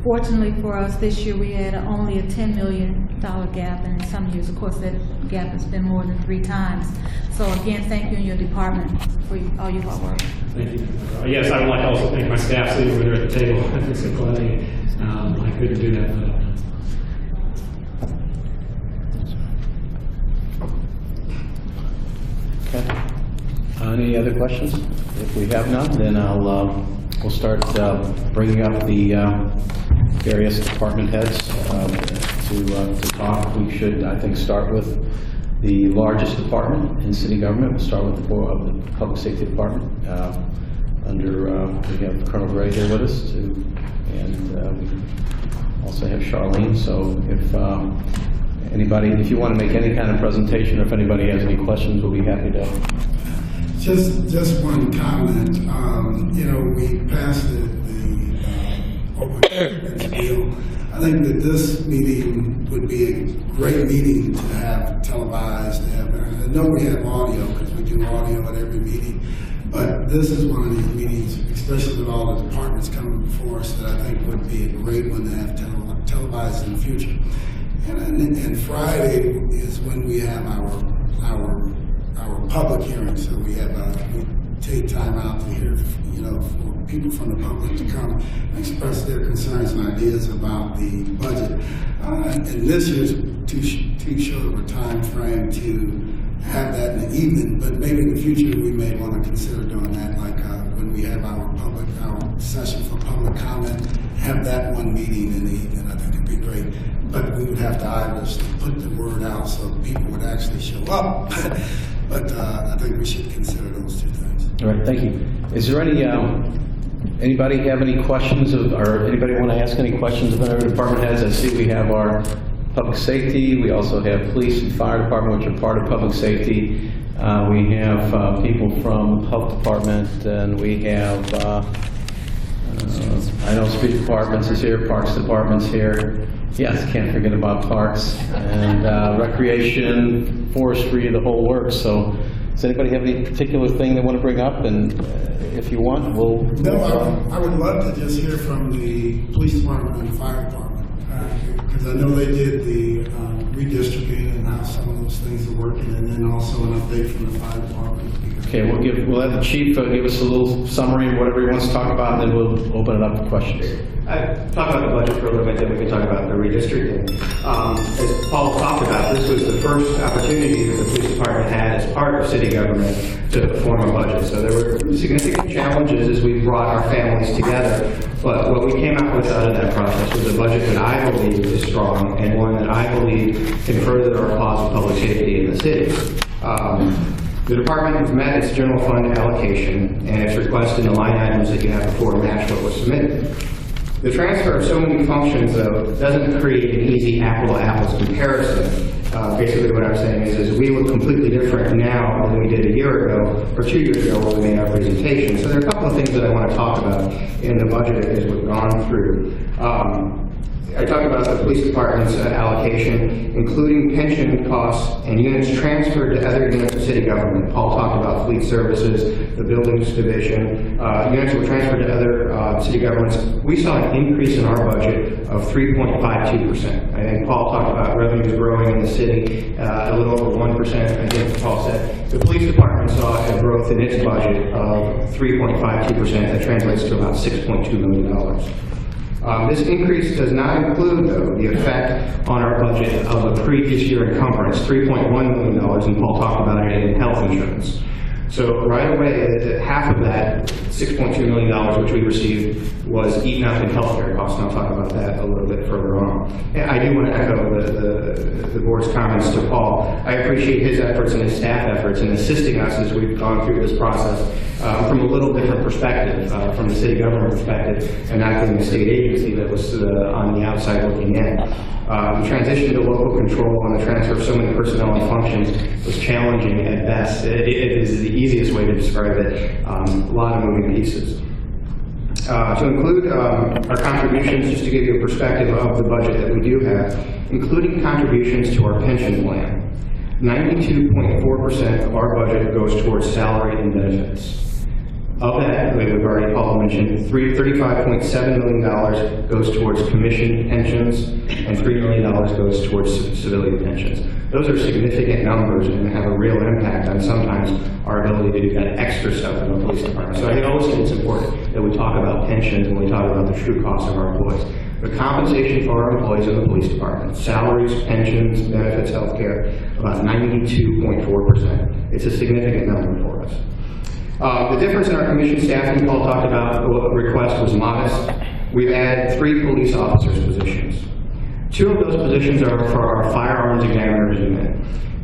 Fortunately for us, this year we had only a $10 million gap, and in some years, of course, that gap has been more than 3 times. So again, thank you and your department for all your hard work. Thank you. Yes, I would like to also thank my staff sitting over there at the table. I couldn't do that without them. Okay. Any other questions? If we have none, then we'll start bringing up the various department heads to talk. We should, I think, start with the largest department in city government. We'll start with the Public Safety Department. We have Colonel Gray here with us, too, and we also have Charlene. So if you want to make any kind of presentation, or if anybody has any questions, we'll be happy to. Just one comment. We passed the open bill. I think that this meeting would be a great meeting to have televised. I know we have audio because we do audio at every meeting, But this is one of these meetings, especially with all the departments coming before us, that I think would be a great one to have televised in the future. And Friday is when we have our public hearing. So we take time out to hear, for people from the public to come and express their concerns and ideas about the budget. And this year's too short of a time frame to have that in the evening, but maybe in the future we may want to consider doing that, like when we have our session for public comment, have that one meeting in the evening. I think it'd be great. But we would have to obviously put the word out so people would actually show up. But I think we should consider those two things. All right, thank you. Is there anybody have any questions or anybody want to ask any questions of our department heads? I see we have our public safety. We also have police and fire department, which are part of public safety. We have people from health department, and we have, I know street departments is here, parks department's here. Yes, can't forget about parks and recreation, forestry, the whole works. So does anybody have any particular thing they want to bring up? And if you want, we'll... No, I would love to just hear from the police department and the fire department. Because I know they did the redistricting and how some of those things are working, and then also an update from the fire department. Okay, we'll have the chief give us a little summary of whatever he wants to talk about, and then we'll open it up for questions. Talk about the budget for a little bit, then we can talk about the redistricting. As Paul talked about, this was the first opportunity that the police department had as part of city government to form a budget. So there were significant challenges as we brought our families together. But what we came out with out of that process was a budget that I believe is strong and one that I believe can further our cause of public safety in the city. The department met its general fund allocation and its request in the line items that you have before match what was submitted. The transfer of so many functions, though, doesn't create an easy apple-to-apples comparison. Basically what I'm saying is we look completely different now than we did a year ago or 2 years ago when we made our presentation. So there are a couple of things that I want to talk about in the budget as we've gone through. I talked about the police department's allocation, including pension costs and units transferred to other units of city government. Paul talked about fleet services, the buildings division, units were transferred to other city governments. We saw an increase in our budget of 3.52%. I think Paul talked about revenues growing in the city a little over 1%. I think Paul said the police department saw a growth in its budget of 3.52%. That translates to about $6.2 million. This increase does not include, though, the effect on our budget of a previous year encumbrance, $3.1 million, and Paul talked about it in health insurance. So right away, half of that, $6.2 million, which we received, was eaten up in healthcare costs, and I'll talk about that a little bit further on. And I do want to echo the board's comments to Paul. I appreciate his efforts and his staff efforts in assisting us as we've gone through this process from a little different perspective, from the city government perspective, and not being a state agency that was on the outside looking in. The transition to local control and the transfer of so many personnel and functions was challenging at best. It is the easiest way to describe it. A lot of moving pieces. To include our contributions, just to give you a perspective of the budget that we do have, including contributions to our pension plan, 92.4% of our budget goes towards salary and benefits. Of that, we've already, Paul mentioned, $35.7 million goes towards commission pensions, and $3 million goes towards civilian pensions. Those are significant numbers and have a real impact on sometimes our ability to do that extra stuff in the police department. So I always think it's important that we talk about pensions when we talk about the true cost of our employees. The compensation for our employees in the police department, salaries, pensions, benefits, health care, about 92.4%. It's a significant number for us. The difference in our commission staffing, Paul talked about, the request was modest. We've added 3 police officers positions. 2 of those positions are for our firearms examiners unit.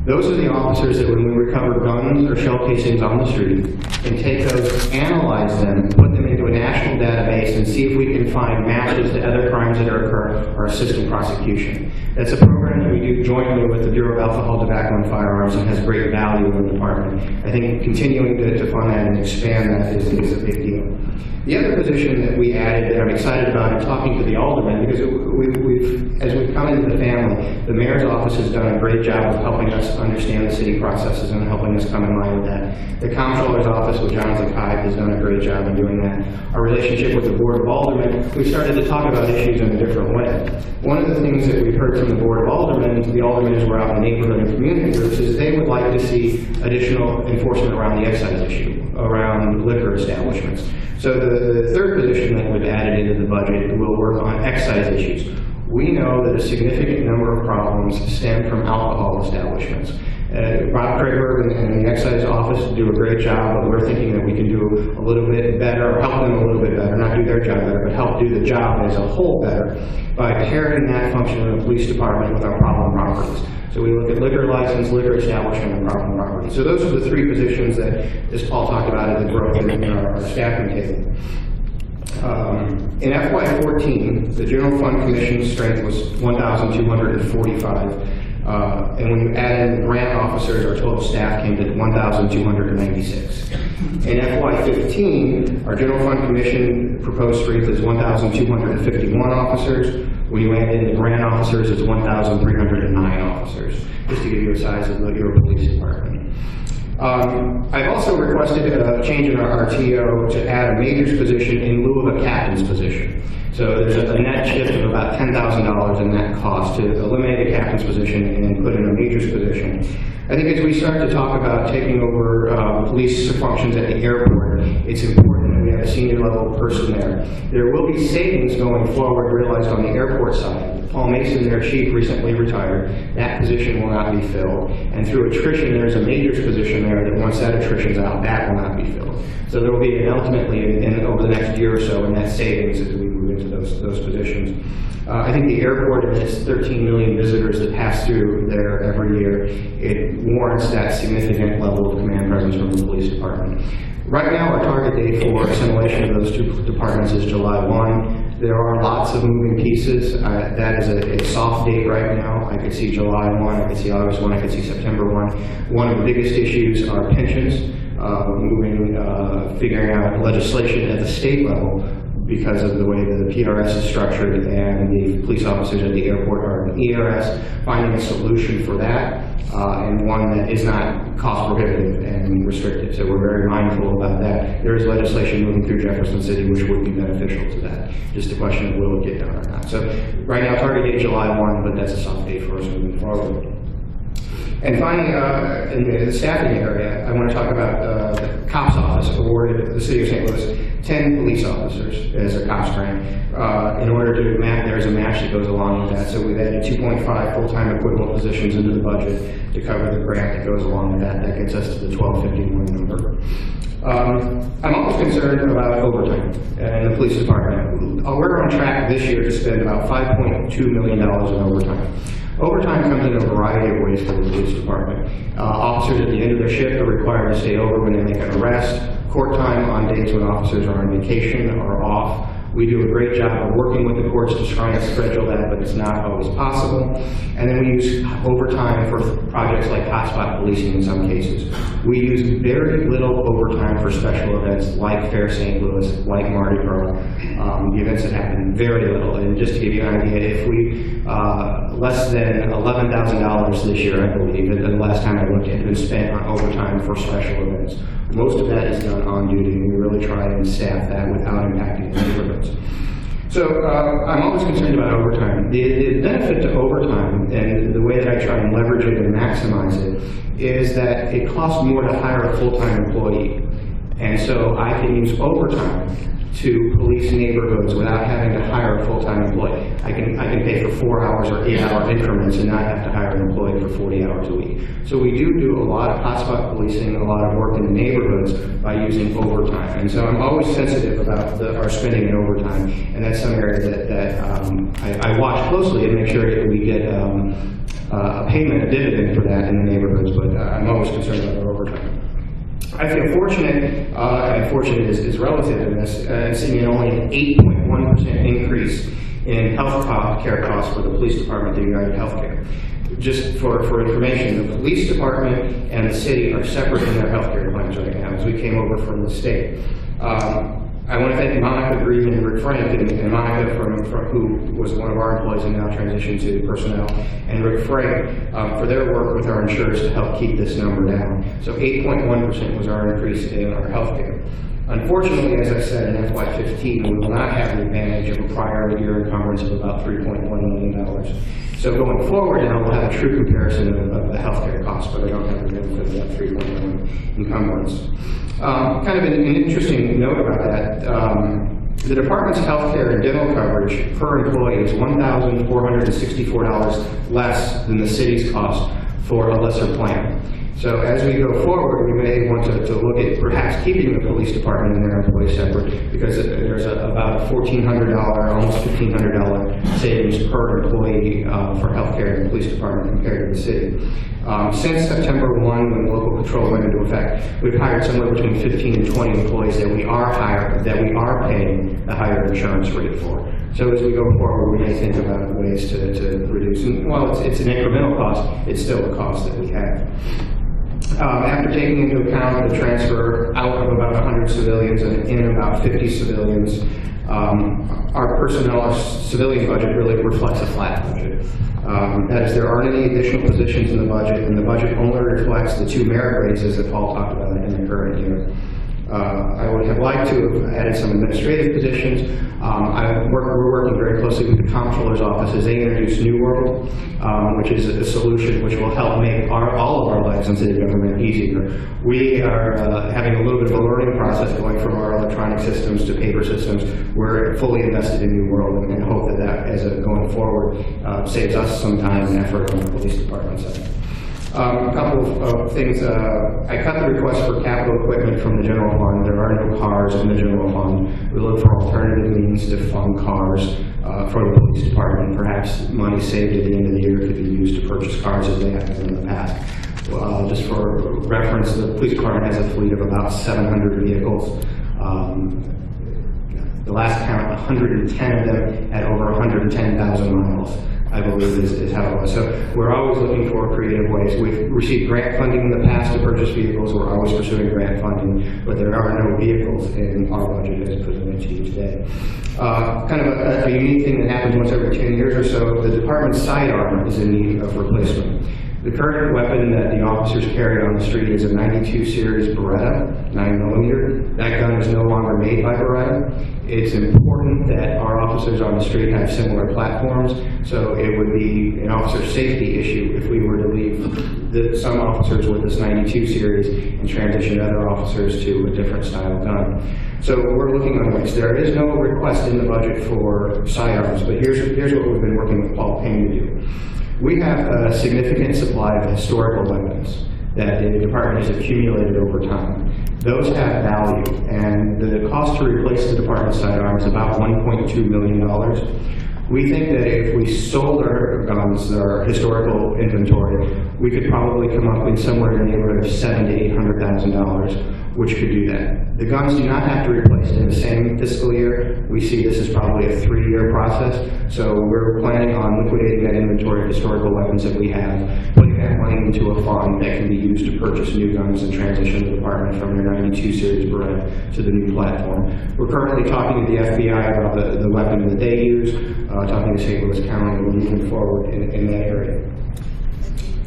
Those are the officers that when we recover guns or shell casings on the street and take those, analyze them, put them into a national database and see if we can find matches to other crimes that occur or assist in prosecution. That's a program that we do jointly with the Bureau of Alcohol, Tobacco, and Firearms and has great value in the department. I think continuing to fund that and expand that is a big deal. The other position that we added that I'm excited about in talking to the aldermen, because as we've come come into the family, the mayor's office has done a great job of helping us understand the city processes and helping us come in line with that. The comptroller's office with Jonathan Kive has done a great job in doing that. Our relationship with the Board of Aldermen, we started to talk about issues in a different way. One of the things that we've heard from the Board of Aldermen, the aldermen who are out in the neighborhood and community groups, is they would like to see additional enforcement around the excise issue, around liquor establishments. So the third position that we've added into the budget will work on excise issues. We know that a significant number of problems stem from alcohol establishments. Bob Krager and the excise office do a great job, but we're thinking that we can do a little bit better, or help them a little bit better, not do their job better, but help do the job as a whole better by pairing that function of the police department with our problem properties. So we look at liquor license, liquor establishment, and problem property. So those are the three positions that, as Paul talked about, at the growth in our staffing table. In FY14, the general fund commission strength was 1,245. And when you add in grant officers, our total staff came to 1,296. In FY15, our general fund commission proposed strength is 1,251 officers. When you add in the grant officers, it's 1,309 officers, just to give you a size of your police department. I've also requested a change in our RTO to add a major's position in lieu of a captain's position. So there's a net shift of about $10,000 in that cost to eliminate a captain's position and put in a major's position. I think as we start to talk about taking over police functions at the airport, it's important that we have a senior level person there. There will be savings going forward realized on the airport side. Paul Mason, their chief, recently retired. That position will not be filled. And through attrition, there's a major's position there that once that attrition's out, that will not be filled. So there will be ultimately, over the next year or so, a net savings as we move into those positions. I think the airport and its 13 million visitors that pass through there every year, it warrants that significant level of command presence from the police department. Right now, our target date for assimilation of those two departments is July 1. There are lots of moving pieces. That is a soft date right now. I could see July 1, I could see August 1, I could see September 1. One of the biggest issues are pensions, figuring out legislation at the state level because of the way that the PRS is structured and the police officers at the airport are in ERS, finding a solution for that, and one that is not cost prohibitive and restrictive. So we're very mindful about that. There is legislation moving through Jefferson City which would be beneficial to that. Just a question of will it get done or not. So right now target date July 1, but that's a soft date for us moving forward. And finally, in the staffing area, I want to talk about the COPS office awarded the city of St. Louis 10 police officers as a COPS grant. In order to match, there's a match that goes along with that. So we've added 2.5 full-time equivalent positions into the budget to cover the grant that goes along with that. That gets us to the 1251 number. I'm also concerned about overtime in the police department. We're on track this year to spend about $5.2 million in overtime. Overtime comes in a variety of ways for the police department. Officers at the end of their shift are required to stay over when they make an arrest. Court time on days when officers are on vacation or off. We do a great job of working with the courts to try and schedule that, but it's not always possible. And then we use overtime for projects like hotspot policing in some cases. We use very little overtime for special events like Fair St. Louis, like Mardi Gras, the events that happen very little. And just to give you an idea, if we, less than $11,000 this year, I believe, the last time I looked, had been spent on overtime for special events. Most of that is done on duty, and we really try and staff that without impacting the neighborhoods. So I'm always concerned about overtime. The benefit to overtime, and the way that I try and leverage it and maximize it, is that it costs more to hire a full-time employee. And so I can use overtime to police neighborhoods without having to hire a full-time employee. I can pay for 4 hours or 8-hour increments and not have to hire an employee for 40 hours a week. So we do a lot of hotspot policing, a lot of work in the neighborhoods by using overtime. And so I'm always sensitive about our spending in overtime, and that's some area that I watch closely and make sure that we get a payment, a dividend for that in the neighborhoods, but I'm always concerned about our overtime. I feel fortunate, and fortunate is relative in this, seeing only an 8.1% increase in health care costs for the police department through United Healthcare. Just for information, the police department and the city are separate in their health care plans right now as we came over from the state. I want to thank Monica Green and Rick Frank, and Monica who was one of our employees and now transitioned to personnel, and Rick Frank for their work with our insurers to help keep this number down. So 8.1% was our increase in our health care. Unfortunately, as I said, in FY15, we will not have the advantage of a prior year encumbrance of about $3.1 million. So going forward now, we'll have a true comparison of the healthcare costs, but I don't have the benefit of that $3.1 encumbrance. Kind of an interesting note about that, the department's healthcare and dental coverage per employee is $1,464 less than the city's cost for a lesser plan. So as we go forward, we may want to look at perhaps keeping the police department and their employees separate, because there's about a $1,400, almost $1,500 savings per employee for healthcare in the police department compared to the city. Since September 1, when local control went into effect, we've hired somewhere between 15 and 20 employees that we are paying the higher insurance rate for. So as we go forward, we may think about ways to reduce. And while it's an incremental cost, it's still a cost that we have. After taking into account the transfer out of about 100 civilians and in about 50 civilians, our personnel, our civilian budget really reflects a flat budget. That is, there aren't any additional positions in the budget, and the budget only reflects the 2 merit raises that Paul talked about in the current year. I would have liked to have added some administrative positions. We're working very closely with the comptroller's office as they introduce New World, which is a solution which will help make all of our lives in city government easier. We are having a little bit of a learning process going from our electronic systems to paper systems. We're fully invested in New World and hope that as going forward saves us some time and effort on the police department side. A couple of things. I cut the request for capital equipment from the general fund. There are no cars in the general fund. We look for alternative means to fund cars for the police department. Perhaps money saved at the end of the year could be used to purchase cars as they have in the past. Just for reference, the police department has a fleet of about 700 vehicles. The last count, 110 of them had over 110,000 miles. I believe is how it was. So we're always looking for creative ways. We've received grant funding in the past to purchase vehicles. We're always pursuing grant funding, but there are no vehicles in our budget as presented to you today. Kind of a unique thing that happens once every 10 years or so, the department's sidearm is in need of replacement. The current weapon that the officers carry on the street is a 92 series Beretta, 9mm. That gun is no longer made by Beretta. It's important that our officers on the street have similar platforms, so it would be an officer safety issue if we were to leave some officers with this 92 series and transition other officers to a different style gun. So we're looking on ways. There is no request in the budget for sidearms, but here's what we've been working with Paul Payne to do. We have a significant supply of historical weapons that the department has accumulated over time. Those have value, and the cost to replace the department's sidearm is about $1.2 million. We think that if we sold our guns, our historical inventory, we could probably come up with somewhere in the neighborhood of $700,000 to $800,000, which could do that. The guns do not have to be replaced in the same fiscal year. We see this as probably a 3-year process, so we're planning on liquidating that inventory of historical weapons that we have, putting that money into a fund that can be used to purchase new guns and transition the department from their 92 series Beretta to the new platform. We're currently talking to the FBI about the weapon that they use, talking to St. Louis County, and we're moving forward in that area.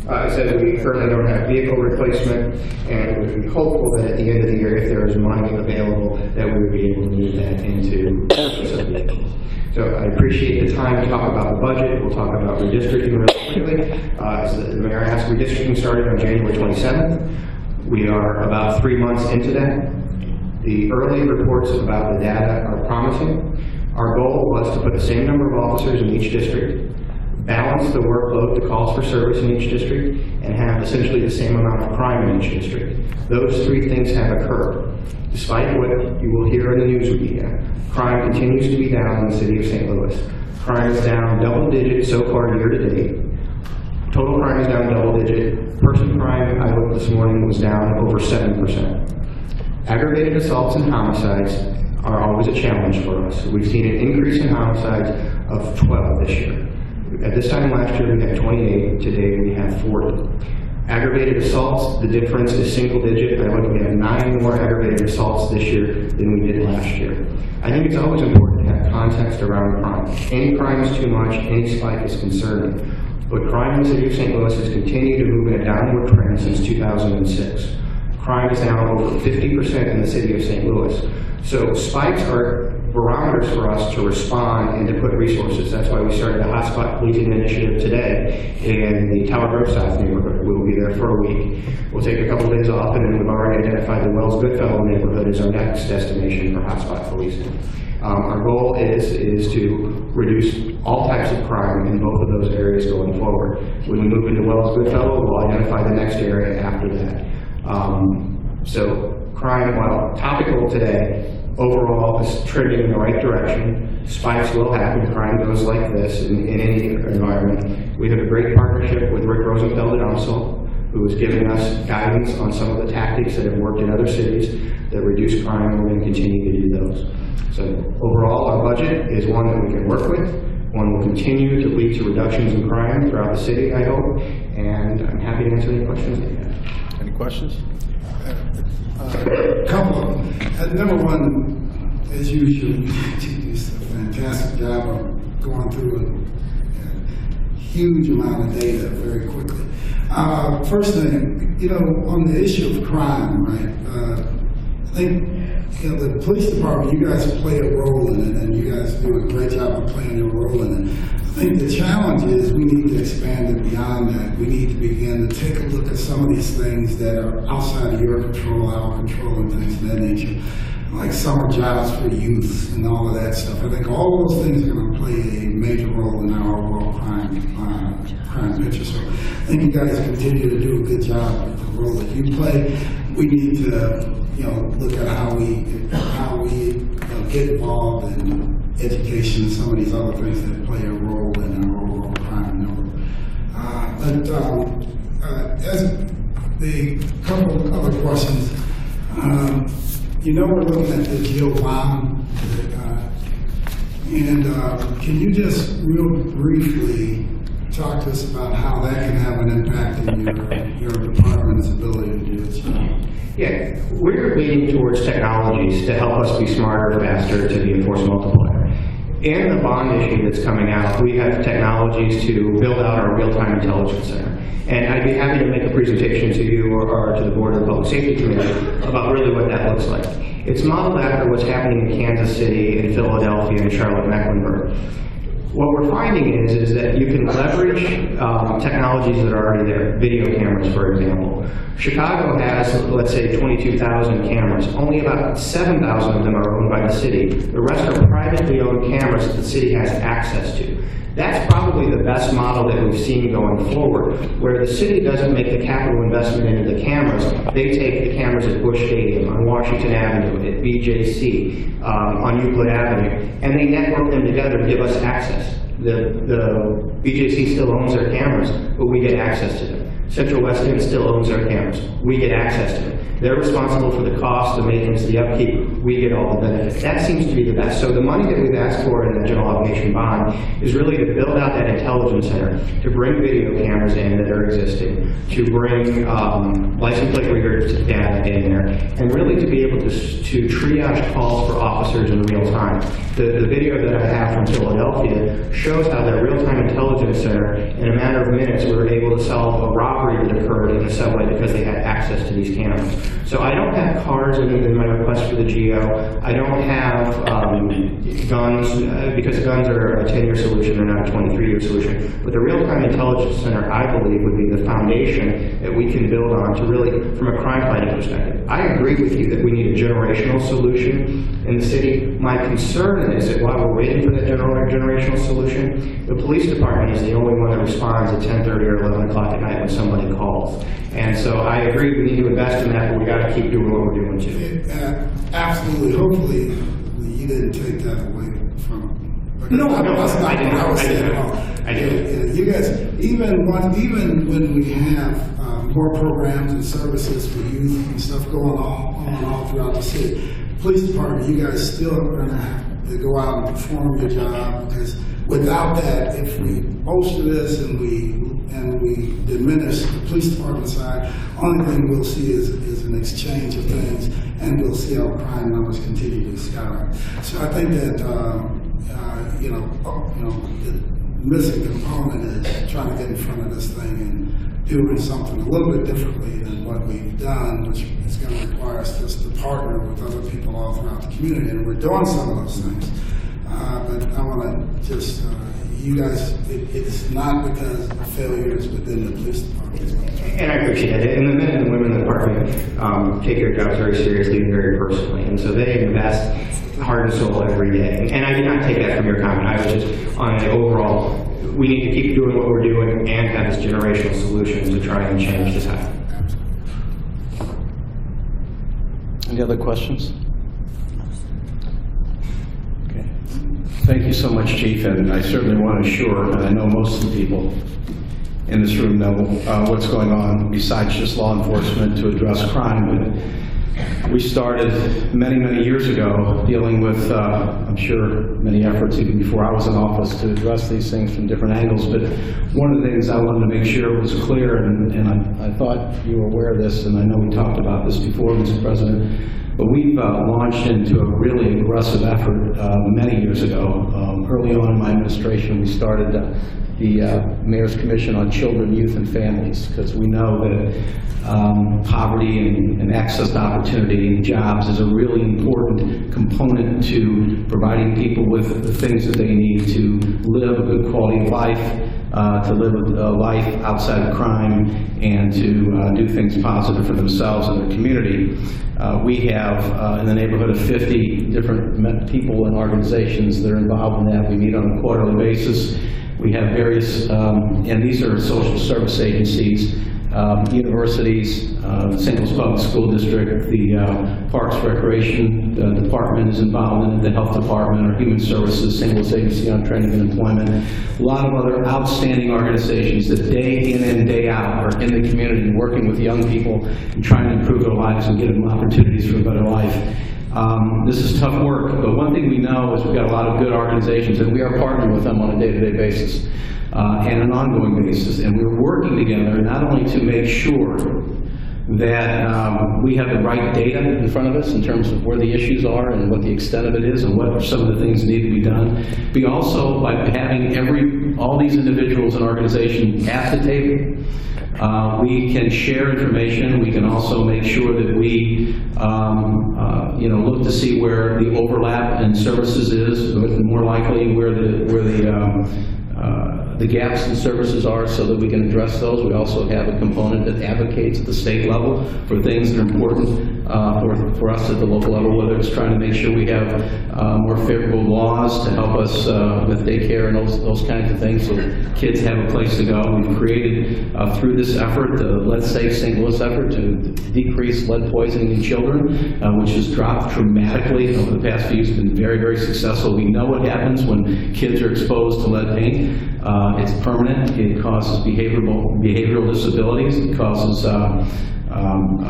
I said we currently don't have vehicle replacement, and we'd be hopeful that at the end of the year, if there is money available, that we would be able to move that into some vehicles. So I appreciate the time to talk about the budget. We'll talk about redistricting really quickly. As the mayor asked, redistricting started on January 27th. We are about 3 months into that. The early reports about the data are promising. Our goal was to put the same number of officers in each district, balance the workload, the calls for service in each district, and have essentially the same amount of crime in each district. Those 3 things have occurred. Despite what you will hear in the news media, crime continues to be down in the city of St. Louis. Crime is down double digits so far year to date. Total crime is down double digit. Person crime, I looked this morning, was down over 7%. Aggravated assaults and homicides are always a challenge for us. We've seen an increase in homicides of 12 this year. At this time last year, we had 28. Today, we have 40. Aggravated assaults, the difference is single digit. I look, we have 9 more aggravated assaults this year than we did last year. I think it's always important to have context around crime. Any crime is too much, any spike is concerning. But crime in the city of St. Louis has continued to move in a downward trend since 2006. Crime is now over 50% in the city of St. Louis. So spikes are barometers for us to respond and to put resources. That's why we started the Hotspot Policing Initiative today in the Tower Grove South neighborhood. We will be there for a week. We'll take a couple days off, and then we've already identified the Wells Goodfellow neighborhood as our next destination for hotspot policing. Our goal is to reduce all types of crime in both of those areas going forward. When we move into Wells Goodfellow, we'll identify the next area after that. So crime, while topical today, overall is trending in the right direction. Spikes will happen. Crime goes like this in any environment. We have a great partnership with Rick Rosenfeld at UMSL, who is giving us guidance on some of the tactics that have worked in other cities that reduce crime, and we're going to continue to do those. So overall, our budget is one that we can work with. One will continue to lead to reductions in crime throughout the city, I hope, and I'm happy to answer any questions that you have. Any questions? A couple of them. Number one, as usual, you do a fantastic job of going through a huge amount of data very quickly. First thing, on the issue of crime, right? I think the police department, you guys play a role in it, and you guys do a great job of playing your role in it. I think the challenge is we need to expand it beyond that. We need to begin to take a look at some of these things that are outside of your control, our control, and things of that nature, like summer jobs for youth and all of that stuff. I think all those things are going to play a major role in our overall crime picture. So I think you guys continue to do a good job with the role that you play. We need to look at how we get involved in education and some of these other things that play a role in our overall crime number. As the couple of other questions, we're looking at the Jill bomb, and can you just real briefly talk to us about how that can have an impact in your department's ability to do its job? Yeah, we're leaning towards technologies to help us be smarter, faster, to be a force multiplier. In the bond issue that's coming out, we have technologies to build out our real-time intelligence center. And I'd be happy to make a presentation to you or to the Board of the Public Safety Committee about really what that looks like. It's modeled after what's happening in Kansas City, in Philadelphia, and Charlotte-Mecklenburg. What we're finding is that you can leverage technologies that are already there, video cameras, for example. Chicago has, let's say, 22,000 cameras. Only about 7,000 of them are owned by the city. The rest are privately owned cameras that the city has access to. That's probably the best model that we've seen going forward, where the city doesn't make the capital investment into the cameras. They take the cameras at Busch Stadium, on Washington Avenue, at BJC, on Euclid Avenue, and they network them together to give us access. The BJC still owns their cameras, but we get access to them. Central West End still owns their cameras. We get access to them. They're responsible for the cost, the maintenance, the upkeep. We get all the benefits. That seems to be the best. So the money that we've asked for in the general obligation bond is really to build out that intelligence center, to bring video cameras in that are existing, to bring license plate reader data in there, and really to be able to triage calls for officers in real time. The video that I have from Philadelphia shows how that real-time intelligence center, in a matter of minutes, we were able to solve a robbery that occurred in the subway because they had access to these cameras. So I don't have cars in my request for the GO. I don't have guns, because guns are a 10-year solution, they're not a 23-year solution. But the real-time intelligence center, I believe, would be the foundation that we can build on to really, from a crime fighting perspective. I agree with you that we need a generational solution in the city. My concern is that while we're waiting for that generational solution, the police department is the only one that responds at 10:30 or 11 o'clock at night when somebody calls. And so I agree we need to invest in that, but we got to keep doing what we're doing too. Absolutely. Hopefully, you didn't take that away from. No, I didn't. I didn't. You guys, even when we have more programs and services for youth and stuff going on all throughout the city, police department, you guys still are going to have to go out and perform your job, because without that, if we bolster this and we and we diminish the police department side, only thing we'll see is an exchange of things, and we'll see our crime numbers continue to skyrocket. So I think that the missing component is trying to get in front of this thing and doing something a little bit differently than what we've done, which is going to require us just to partner with other people all throughout the community, and we're doing some of those things. But I want to just, you guys, it's not because of failures within the police department. And I appreciate it. And the men and women in the department take their jobs very seriously and very personally. And so they invest heart and soul every day. And I did not take that from your comment. I was just on an overall, we need to keep doing what we're doing and have this generational solution to try and change this happen. Any other questions? Okay. Thank you so much, Chief, and I certainly want to assure, and I know most of the people in this room know what's going on besides just law enforcement to address crime. But we started many, many years ago dealing with, I'm sure, many efforts even before I was in office to address these things from different angles. But one of the things I wanted to make sure was clear, and I thought you were aware of this, and I know we talked about this before, Mr. President, but we've launched into a really aggressive effort many years ago. Early on in my administration, we started the Mayor's Commission on Children, Youth, and Families, because we know that poverty and access to opportunity and jobs is a really important component to providing people with the things that they need to live a good quality of life, to live a life outside of crime, and to do things positive for themselves and their community. We have in the neighborhood of 50 different people and organizations that are involved in that. We meet on a quarterly basis. We have various, and these are social service agencies, universities, St. Louis Public School District, the Parks Recreation Department is involved in it, the Health Department, our Human Services, St. Louis Agency on Training and Employment, a lot of other outstanding organizations that day in and day out are in the community working with young people and trying to improve their lives and give them opportunities for a better life. This is tough work, but one thing we know is we've got a lot of good organizations, and we are partnering with them on a day-to-day basis and an ongoing basis. And we're working together not only to make sure that we have the right data in front of us in terms of where the issues are and what the extent of it is and what some of the things need to be done, but also by having all these individuals and organizations at the table. We can share information. We can also make sure that we look to see where the overlap in services is, more likely where the gaps in services are, so that we can address those. We also have a component that advocates at the state level for things that are important for us at the local level, whether it's trying to make sure we have more favorable laws to help us with daycare and those kinds of things, so kids have a place to go. We've created, through this effort, the Let's Save St. Louis effort to decrease lead poisoning in children, which has dropped dramatically over the past few years. It's been very, very successful. We know what happens when kids are exposed to lead paint. It's permanent. It causes behavioral disabilities. It causes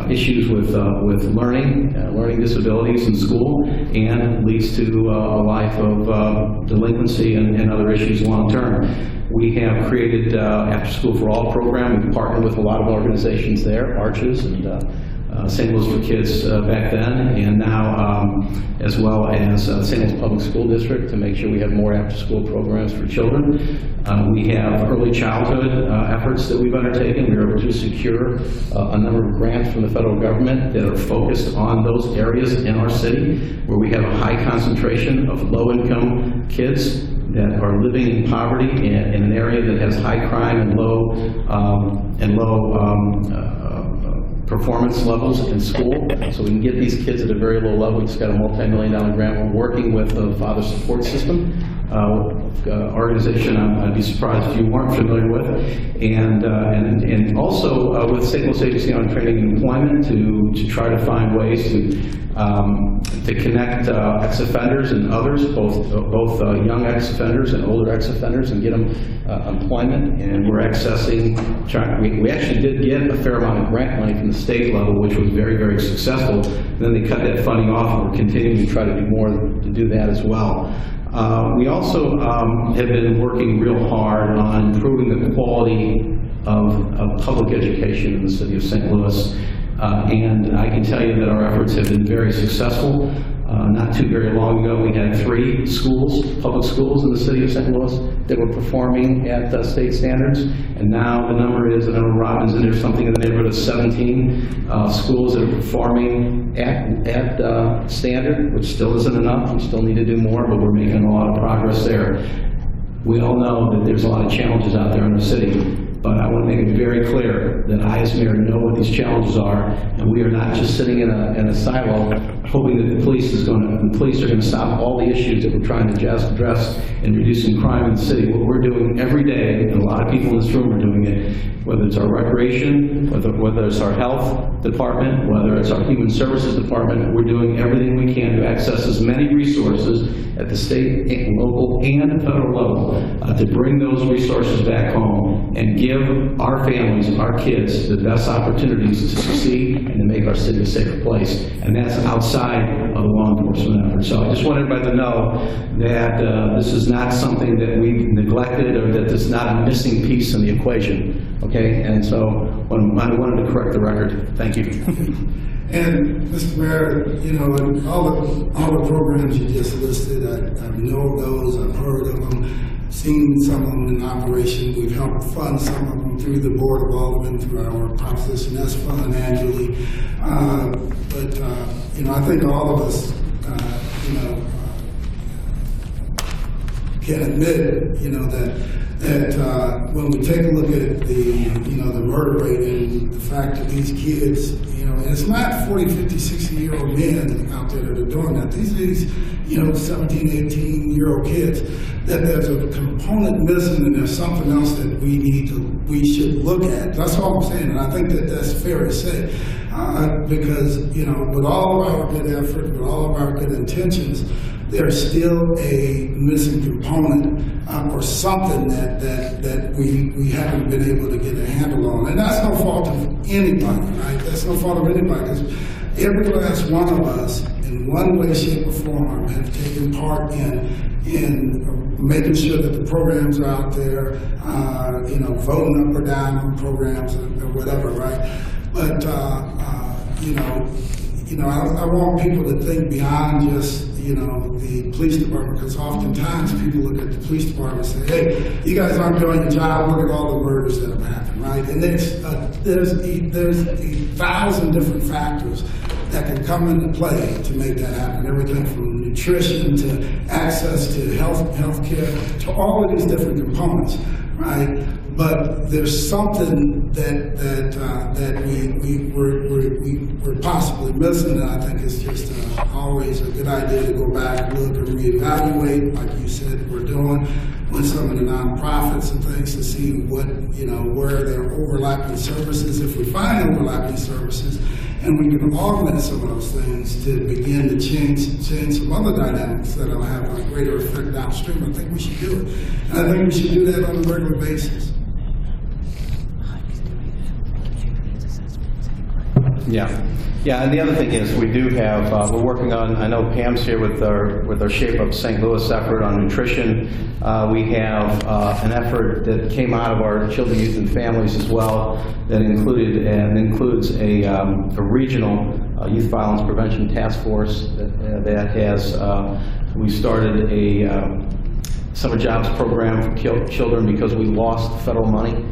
issues with learning disabilities in school, and leads to a life of delinquency and other issues long term. We have created After School for All program. We've partnered with a lot of organizations there, Arches and St. Louis for Kids back then, and now as well as St. Louis Public School District, to make sure we have more after-school programs for children. We have early childhood efforts that we've undertaken. We were able to secure a number of grants from the federal government that are focused on those areas in our city where we have a high concentration of low-income kids that are living in poverty in an area that has high crime and low performance levels in school. So we can get these kids at a very low level. We just got a multi-million-dollar grant. We're working with the Father Support System, organization I'd be surprised if you weren't familiar with, and also with St. Louis Agency on Training and Employment to try to find ways to connect ex-offenders and others, both young ex-offenders and older ex-offenders, and get them employment. And we're accessing, we actually did get a fair amount of grant money from the state level, which was very, very successful. Then they cut that funding off, and we're continuing to try to do more to do that as well. We also have been working real hard on improving the quality of public education in the city of St. Louis. And I can tell you that our efforts have been very successful. Not too very long ago, we had 3 schools, public schools in the city of St. Louis that were performing at state standards. And now the number is, I know Robin's in there, something in the neighborhood of 17 schools that are performing at standard, which still isn't enough. We still need to do more, but we're making a lot of progress there. We all know that there's a lot of challenges out there in the city. But I want to make it very clear that I, as mayor, know what these challenges are, and we are not just sitting in a silo hoping that the police are going to stop all the issues that we're trying to address in reducing crime in the city. What we're doing every day, and a lot of people in this room are doing it, whether it's our recreation, whether it's our health department, whether it's our human services department, we're doing everything we can to access as many resources at the state, local, and federal level to bring those resources back home and give our families, our kids, the best opportunities to succeed and to make our city a safer place. And that's outside of the law enforcement effort. So I just want everybody to know that this is not something that we've neglected or that it's not a missing piece in the equation. Okay? And so I wanted to correct the record. Thank you. And Mr. Mayor, you know, all the programs you just listed, I know those, I've heard of them, seen some of them in operation. We've helped fund some of them through the Board of Aldermen, through our Proposition S fund annually. But you know, I think all of us, you know, can admit, you know, that when we take a look at the, you know, the murder rate and the fact that these kids, you know, and it's not 40, 50, 60-year-old men out there that are doing that. These, you know, 17, 18-year-old kids, that there's a component missing and there's something else that we should look at. That's all I'm saying, and I think that that's fair to say. Because, you know, with all of our good effort, with all of our good intentions, there's still a missing component or something that we haven't been able to get a handle on. And that's no fault of anybody, right? That's no fault of anybody, because every last one of us, in one way, shape, or form, have taken part in making sure that the programs are out there, you know, voting up or down on programs or whatever, right? But, you know, I want people to think beyond just, you know, the police department, because oftentimes people look at the police department and say, hey, you guys aren't doing your job, look at all the murders that have happened, right? And there's 1,000 different factors that can come into play to make that happen. Everything from nutrition to access to health care to all of these different components, right? But there's something that we're possibly missing, and I think it's just always a good idea to go back, look, and reevaluate, like you said, we're doing with some of the nonprofits and things to see what, you know, where there are overlapping services. If we find overlapping services, and we can augment some of those things to begin to change some other dynamics that will have a greater effect downstream, I think we should do it. And I think we should do that on a regular basis. Yeah, and the other thing is we do have, we're working on, I know Pam's here with our Shape Up St. Louis effort on nutrition. We have an effort that came out of our children, youth, and families as well that included and includes a regional youth violence prevention task force that has, we started a summer jobs program for children because we lost federal money.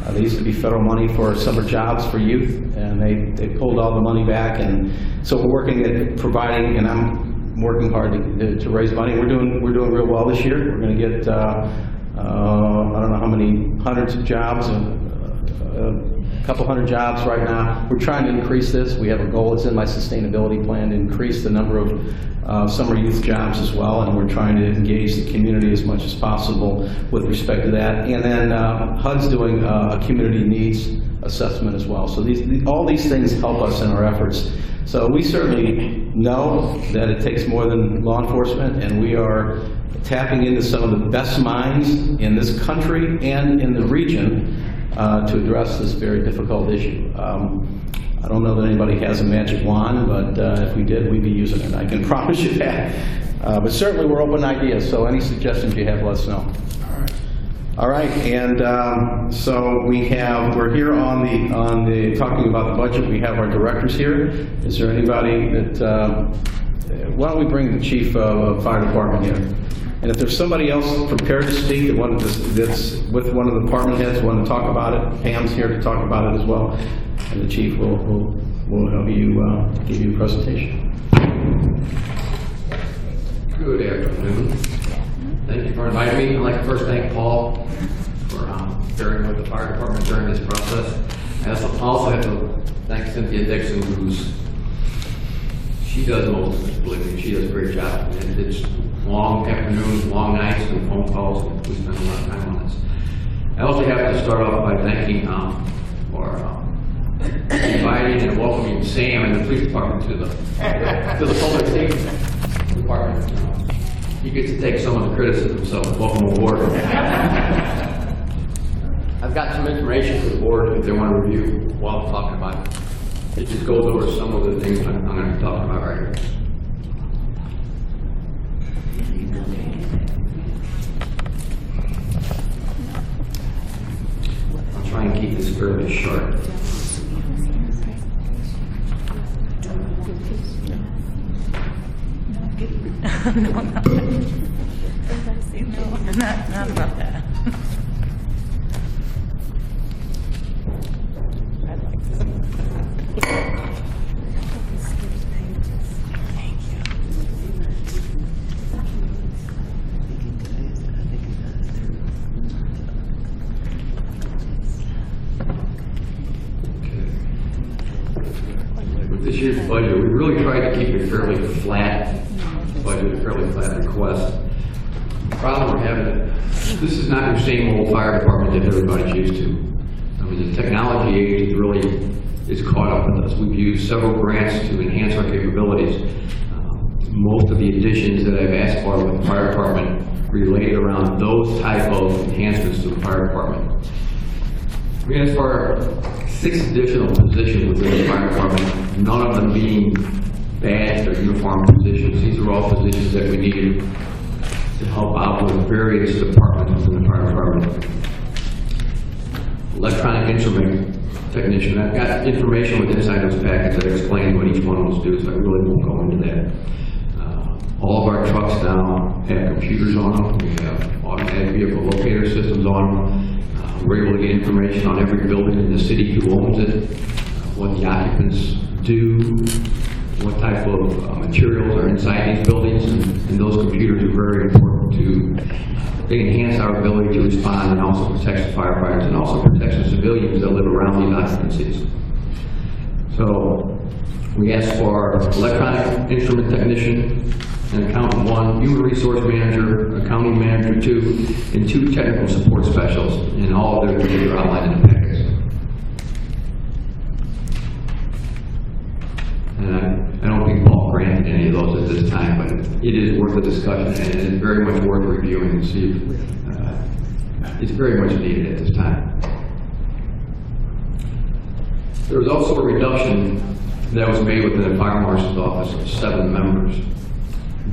There used to be federal money for summer jobs for youth, and they pulled all the money back. And so we're working at providing, and I'm working hard to raise money. We're doing real well this year. We're going to get I don't know how many hundreds of jobs, a couple hundred jobs right now. We're trying to increase this. We have a goal. It's in my sustainability plan to increase the number of summer youth jobs as well, and we're trying to engage the community as much as possible with respect to that. And then HUD's doing a community needs assessment as well. So all these things help us in our efforts. So we certainly know that it takes more than law enforcement, and we are tapping into some of the best minds in this country and in the region to address this very difficult issue. I don't know that anybody has a magic wand, but if we did, we'd be using it. I can promise you that. But certainly we're open to ideas, so any suggestions you have, let us know. All right. All right, and so we're here on the talking about the budget. We have our directors here. Is there anybody that, why don't we bring the chief of fire department here? And if there's somebody else prepared to speak that's with one of the department heads want to talk about it, Pam's here to talk about it as well. And the chief will help you give you a presentation. Good afternoon. Thank you for inviting me. I'd like to first thank Paul for bearing with the fire department during this process. I also have to thank Cynthia Dixon, she does most of it, believe me. She does a great job. And it's long afternoons, long nights, and phone calls, and we spend a lot of time on this. I also have to start off by thanking for inviting and welcoming Sam and the police department to the public safety department. He gets to take some of the criticism, so welcome aboard. I've got some information for the board if they want to review while I'm talking about it. It just goes over some of the things I'm going to be talking about right here. I'll try and keep this fairly short. Not about that. With this year's budget, we really tried to keep a fairly flat budget, a fairly flat request. The problem we're having, this is not your same old fire department that everybody's used to. I mean, the technology age is caught up with us. We've used several grants to enhance our capabilities. Most of the additions that I've asked for with the fire department related around those type of enhancements to the fire department. We asked for 6 additional positions within the fire department, none of them being badged or uniform positions. These are all positions that we needed to help out with various departments within the fire department. Electronic instrument technician. I've got information with inside those packets that explains what each one of those do, so I really won't go into that. All of our trucks now have computers on them. We have automatic vehicle locator systems on them. We're able to get information on every building in the city, who owns it, what the occupants do, what type of materials are inside these buildings, and those computers are very important they enhance our ability to respond and also protect the firefighters and also protect the civilians that live around these occupancies. So we asked for electronic instrument technician, an accountant 1, human resource manager, accounting manager 2, and 2 technical support specialists, and all of their duties are outlined in the package. And I don't think Paul granted any of those at this time, but it is worth a discussion, and it is very much worth reviewing and see if it's very much needed at this time. There was also a reduction that was made within the fire marshal's office of 7 members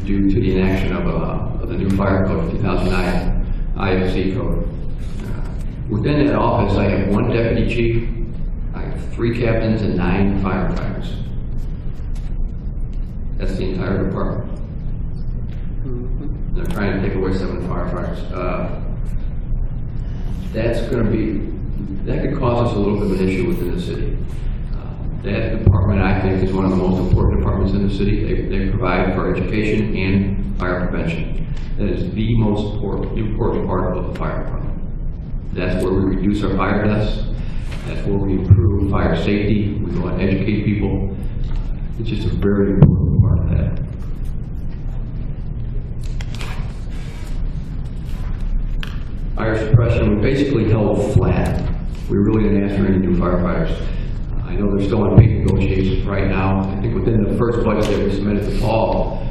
due to the enaction of the new fire code of 2009 IFC code. Within that office, I have 1 deputy chief, I have 3 captains, and 9 firefighters. That's the entire department. They're trying to take away 7 firefighters. That's going to be, that could cause us a little bit of an issue within the city. That department, I think, is one of the most important departments in the city. They provide for education and fire prevention. That is the most important part of the fire department. That's where we reduce our fire deaths. That's where we improve fire safety. We go and educate people. It's just a very important part of that. Fire suppression, we basically held flat. We really didn't ask for any new firefighters. I know they're still in pay negotiations right now. I think within the first budget that we submitted to Paul,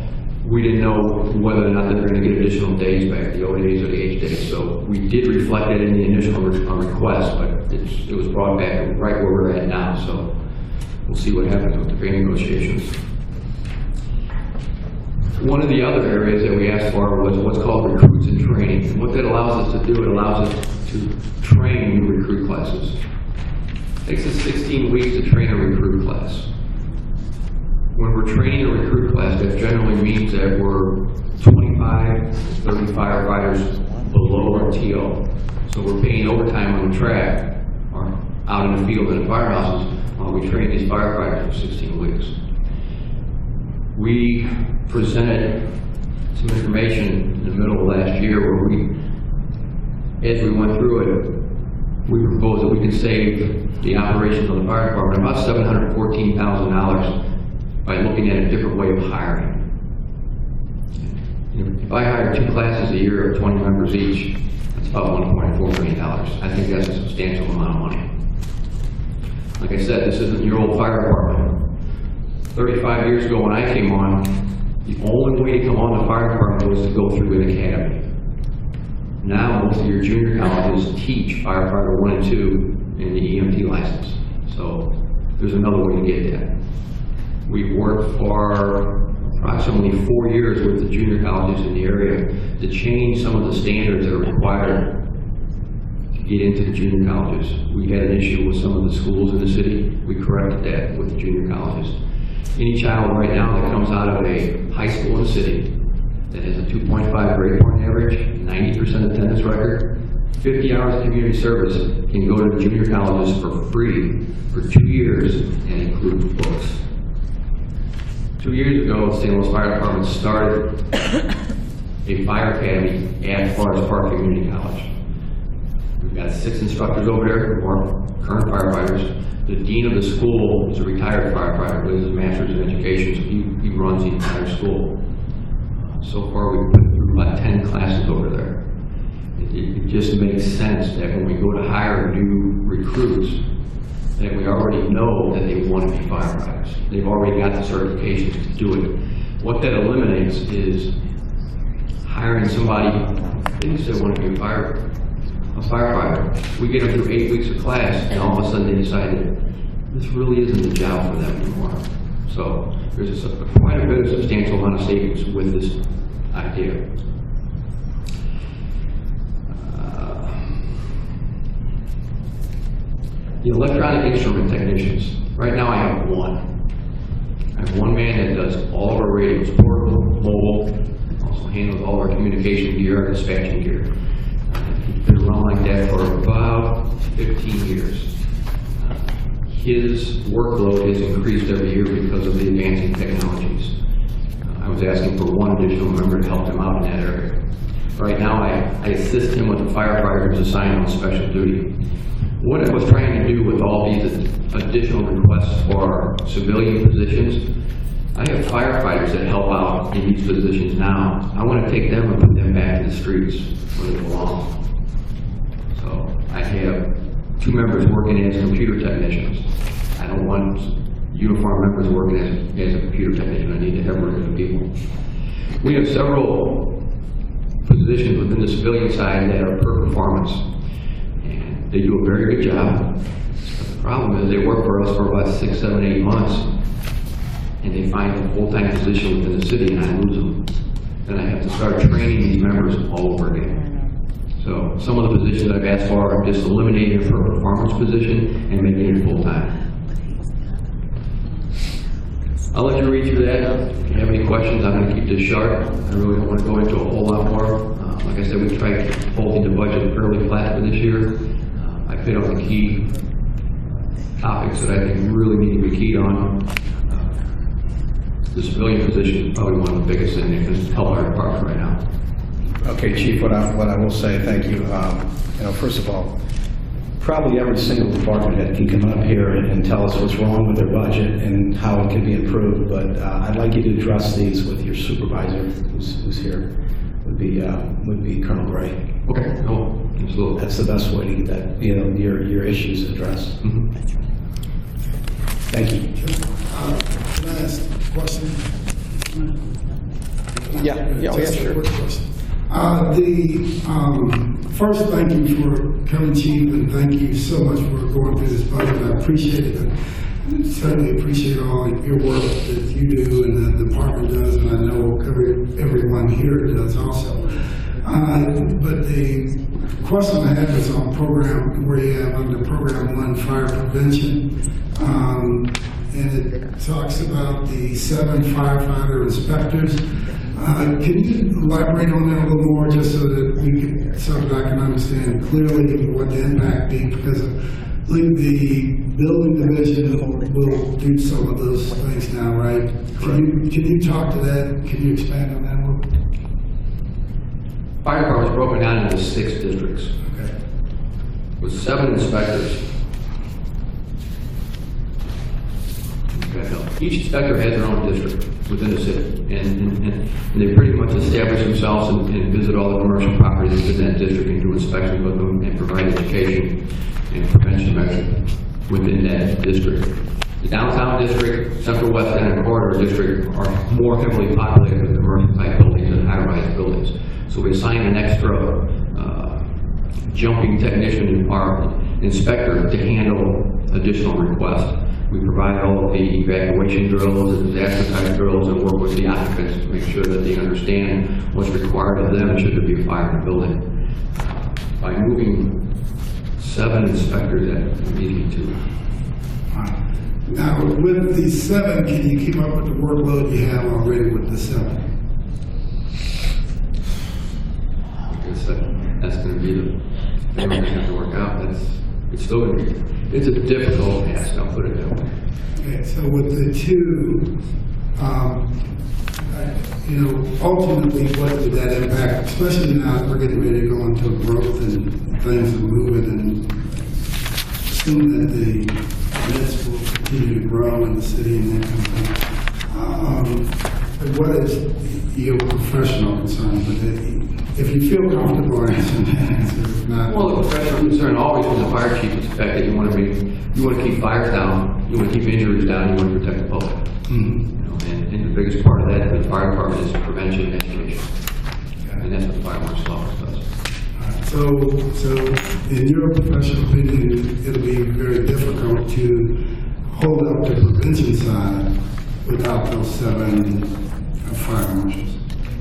we didn't know whether or not they're going to get additional days back, the O days or the H days. So we did reflect it in the initial request, but it was brought back right where we're at now. So we'll see what happens with the pay negotiations. One of the other areas that we asked for was what's called recruits and training. And what that allows us to do, it allows us to train new recruit classes. It takes us 16 weeks to train a recruit class. When we're training a recruit class, that generally means that we're 25 to 30 firefighters below our TO. So we're paying overtime on the track or out in the field in the firehouses while we train these firefighters for 16 weeks. We presented some information in the middle of last year where as we went through it, we proposed that we could save the operations of the fire department about $714,000 by looking at a different way of hiring. If I hire 2 classes a year of 20 members each, that's about $1.4 million. I think that's a substantial amount of money. Like I said, this isn't your old fire department. 35 years ago when I came on, the only way to come on the fire department was to go through an academy. Now most of your junior colleges teach firefighter 1 and 2 in the EMT license. So there's another way to get that. We've worked for approximately 4 years with the junior colleges in the area to change some of the standards that are required to get into the junior colleges. We had an issue with some of the schools in the city. We corrected that with the junior colleges. Any child right now that comes out of a high school in the city that has a 2.5 grade point average, 90% attendance record, 50 hours of community service can go to the junior colleges for free for 2 years and include books. 2 years ago, the St. Louis Fire Department started a fire academy at Forest Park Community College. We've got 6 instructors over there who are current firefighters. The dean of the school is a retired firefighter with his master's in education, so he runs the entire school. So far, we've put through about 10 classes over there. It just makes sense that when we go to hire new recruits, that we already know that they want to be firefighters. They've already got the certifications to do it. What that eliminates is hiring somebody, they just want to be a firefighter. We get them through 8 weeks of class, and all of a sudden they decide that this really isn't the job for them anymore. So there's quite a bit of substantial amount of savings with this idea. The electronic instrument technicians. Right now I have 1. I have 1 man that does all of our radios, portable, mobile, also handles all of our communication gear and dispatching gear. He's been around like that for about 15 years. His workload has increased every year because of the advancing technologies. I was asking for 1 additional member to help him out in that area. Right now I assist him with a firefighter who's assigned on special duty. What I was trying to do with all these additional requests for civilian positions, I have firefighters that help out in these positions now. I want to take them and put them back in the streets where they belong. So I have 2 members working as computer technicians. I don't want uniform members working as a computer technician. I need to have regular people. We have several positions within the civilian side that are per performance. They do a very good job. But the problem is they work for us for about 6, 7, 8 months, and they find a full-time position within the city, and I lose them. Then I have to start training these members all over again. So some of the positions I've asked for are just eliminating it for a performance position and making it full-time. I'll let you read through that. If you have any questions, I'm going to keep this short. I really don't want to go into a whole lot more. Like I said, we tried holding the budget fairly flat for this year. I hit on the key topics that I think really need to be keyed on. The civilian position is probably one of the biggest things that can help our department right now. Okay, Chief, what I will say, thank you. First of all, probably every single department head can come up here and tell us what's wrong with their budget and how it can be improved, but I'd like you to address these with your supervisor who's here. Would be Colonel Gray. Okay, no, absolutely. That's the best way to get that, your issues addressed. Mm-hmm. Thank you. Last question. Just a quick question. First, thank you for coming, Chief, and thank you so much for going through this budget. I appreciate it. certainly appreciate all your work that you do and the department does, and I know everyone here does also. But the question I have is on program, where you have under Program 1, Fire Prevention, and it talks about the 7 firefighter inspectors. Can you elaborate on that a little more, just so that I can understand clearly what the impact be? Because I think the building division will do some of those things now, right? Can you talk to that? Can you expand on that a little bit? Fire department is broken down into 6 districts Okay. with 7 inspectors. Each inspector has their own district within the city, and they pretty much establish themselves and visit all the commercial properties within that district and do inspections with them and provide education and prevention measures within that district. The downtown district, central west end, and corridor district are more heavily populated with commercial type buildings and high-rise buildings. So we assign an extra jumping technician or inspector to handle additional requests. We provide all of the evacuation drills and disaster type drills and work with the occupants to make sure that they understand what's required of them should there be a fire in the building. By moving 7 inspectors, that easy to. Now, with the 7, can you keep up with the workload you have already with the 7? Like I said, that's going to be the going to have to work out. It's still going to be. It's a difficult task, I'll put it that way. Okay, so with the 2, ultimately, what would that impact, especially now that we're getting ready to go into growth and things are moving, and assume that the nets will continue to grow in the city and that kind of thing. What is your professional concern with it? If you feel comfortable answering that answer, if not. Well, the professional concern always from the fire chief is the fact that you want to keep fires down, you want to keep injuries down, you want to protect the public. And the biggest part of that for the fire department is prevention and education. And that's what the fire marshal's office does. So in your professional opinion, it'll be very difficult to hold up the prevention side without those 7 fire marshals.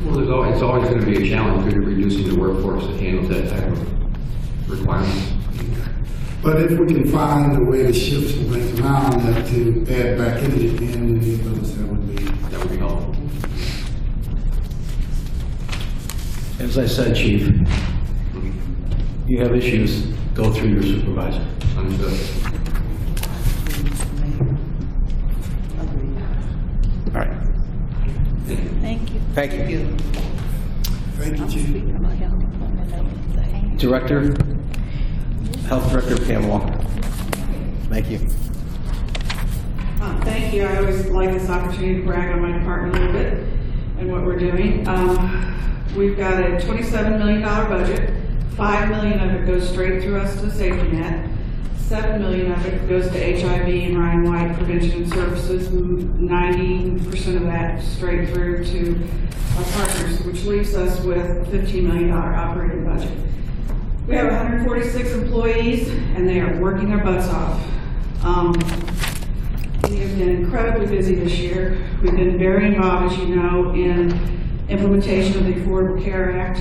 Well, it's always going to be a challenge due to reducing the workforce that handles that type of requirements. But if we can find a way to shift some things around that to add back in it again, that would be helpful. As I said, Chief, you have issues, go through your supervisor. Understood. All right. Thank you. Thank you. Thank you, Chief. Director, Health Director Pam Walker. Thank you. Thank you. I always like this opportunity to brag on my department a little bit and what we're doing. We've got a $27 million budget. $5 million of it goes straight through us to safety net. $7 million of it goes to HIV and Ryan White Prevention and Services, 90% of that straight through to our partners, which leaves us with a $15 million operating budget. We have 146 employees, and they are working their butts off. We have been incredibly busy this year. We've been very involved, as you know, in implementation of the Affordable Care Act,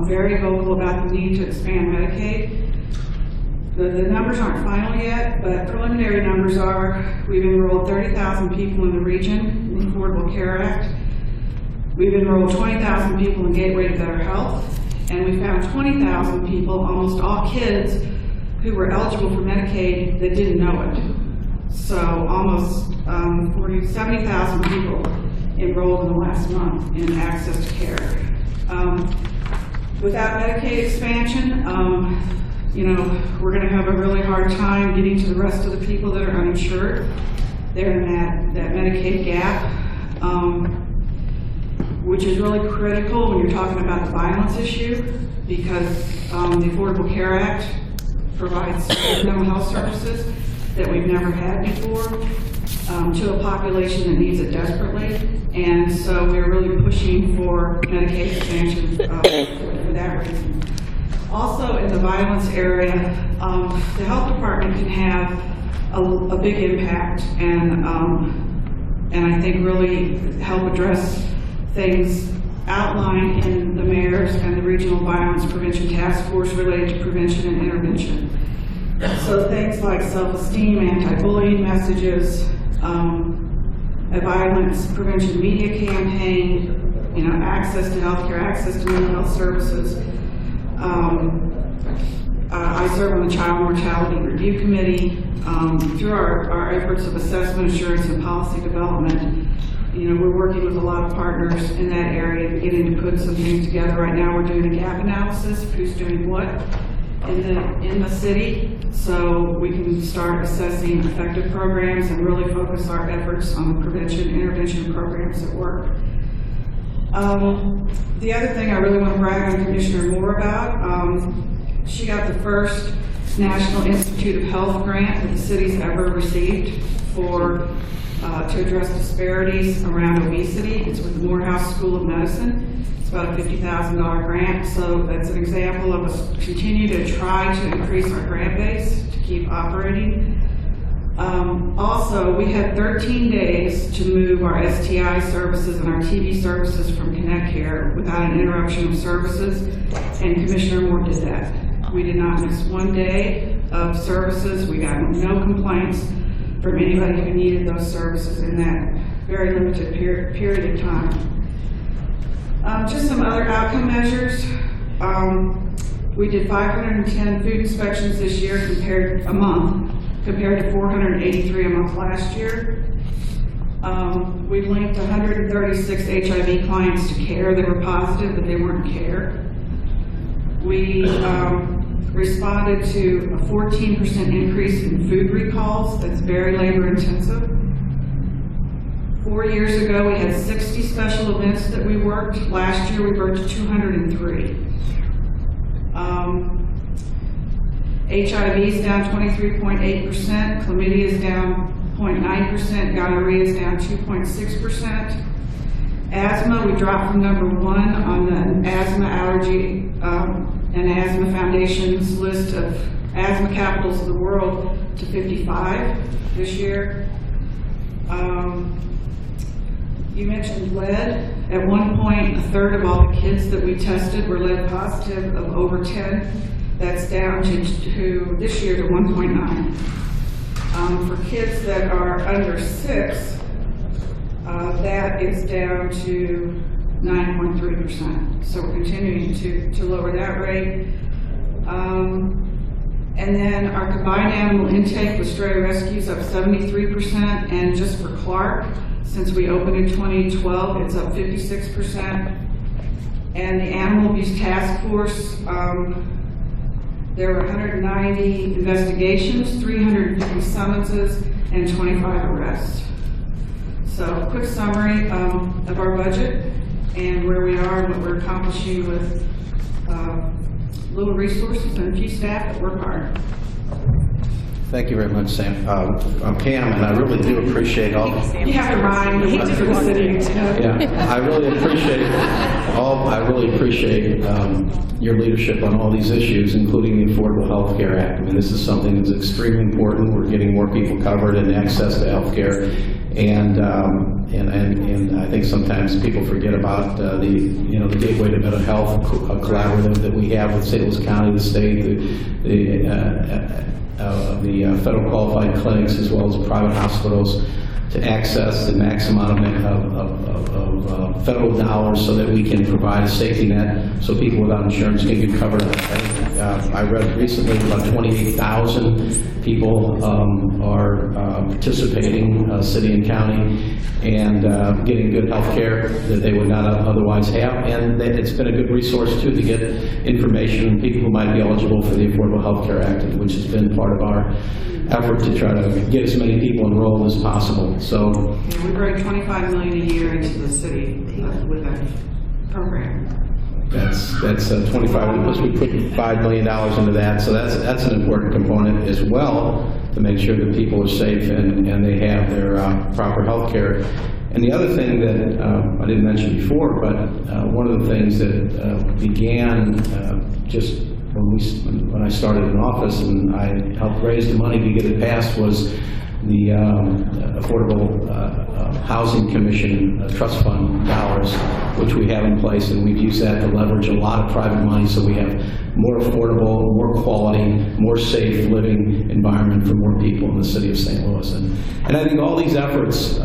very vocal about the need to expand Medicaid. The numbers aren't final yet, but preliminary numbers are we've enrolled 30,000 people in the region in the Affordable Care Act. We've enrolled 20,000 people in Gateway to Better Health, and we found 20,000 people, almost all kids, who were eligible for Medicaid that didn't know it. So almost 70,000 people enrolled in the last month in access to care. Without Medicaid expansion, we're going to have a really hard time getting to the rest of the people that are uninsured. They're in that Medicaid gap, which is really critical when you're talking about the violence issue, because the Affordable Care Act provides mental health services that we've never had before to a population that needs it desperately. And so we're really pushing for Medicaid expansion for that reason. Also, in the violence area, the health department can have a big impact and I think really help address things outlined in the mayor's and the regional violence prevention task force related to prevention and intervention. So things like self-esteem, anti-bullying messages, a violence prevention media campaign, access to healthcare, access to mental health services. I serve on the Child Mortality Review Committee. Through our efforts of assessment, assurance, and policy development, we're working with a lot of partners in that area, beginning to put some things together. Right now, we're doing a gap analysis of who's doing what in the city, so we can start assessing effective programs and really focus our efforts on the prevention and intervention programs that work. The other thing I really want to brag on Commissioner Moore about, she got the first National Institute of Health grant that the city's ever received to address disparities around obesity. It's with the Morehouse School of Medicine. It's about a $50,000 grant, so that's an example of us continue to try to increase our grant base to keep operating. Also, we had 13 days to move our STI services and our TB services from ConnectCare without an interruption of services, and Commissioner Moore did that. We did not miss one day of services. We got no complaints from anybody who needed those services in that very limited period of time. Just some other outcome measures. We did 510 food inspections this year compared to 483 a month last year. We linked 136 HIV clients to care. They were positive, but they weren't care. We responded to a 14% increase in food recalls. That's very labor intensive. 4 years ago, we had 60 special events that we worked. Last year, we worked 203. HIV is down 23.8%, chlamydia is down 0.9%, gonorrhea is down 2.6%. Asthma, we dropped from #1 on the Asthma Allergy and Asthma Foundation's list of asthma capitals of the world to 55 this year. You mentioned lead. At one point, 1/3 of all the kids that we tested were lead positive of over 10. That's down to this year to 1.9. For kids that are under 6, that is down to 9.3%. So we're continuing to lower that rate. And then our combined animal intake with stray rescues up 73%, and just for Clark, since we opened in 2012, it's up 56%. And the Animal Abuse Task Force, there were 190 investigations, 350 summonses, and 25 arrests. So, quick summary of our budget and where we are and what we're accomplishing with little resources and a few staff that work hard. Thank you very much, Sam. Pam, and I really do appreciate all. You have to rhyme for the city. Yeah, I really appreciate your leadership on all these issues, including the Affordable Health Care Act. I mean, this is something that's extremely important. We're getting more people covered and access to health care. And I think sometimes people forget about the Gateway to Mental Health collaborative that we have with St. Louis County, the state, the federal qualified clinics, as well as private hospitals, to access the maximum amount of federal dollars so that we can provide a safety net so people without insurance can get covered. I read recently about 28,000 people are participating, city and county, and getting good health care that they would not otherwise have. And it's been a good resource, too, to get information from people who might be eligible for the Affordable Health Care Act, which has been part of our effort to try to get as many people enrolled as possible. So we bring $25 million a year into the city with that program. That's 25, plus we put $5 million into that, so that's an important component as well, to make sure that people are safe and they have their proper health care. And the other thing that I didn't mention before, but one of the things that began just when I started in office and I helped raise the money to get it passed was the Affordable Housing Commission Trust Fund dollars, which we have in place, and we've used that to leverage a lot of private money so we have more affordable, more quality, more safe living environment for more people in the city of St. Louis. And I think all these efforts,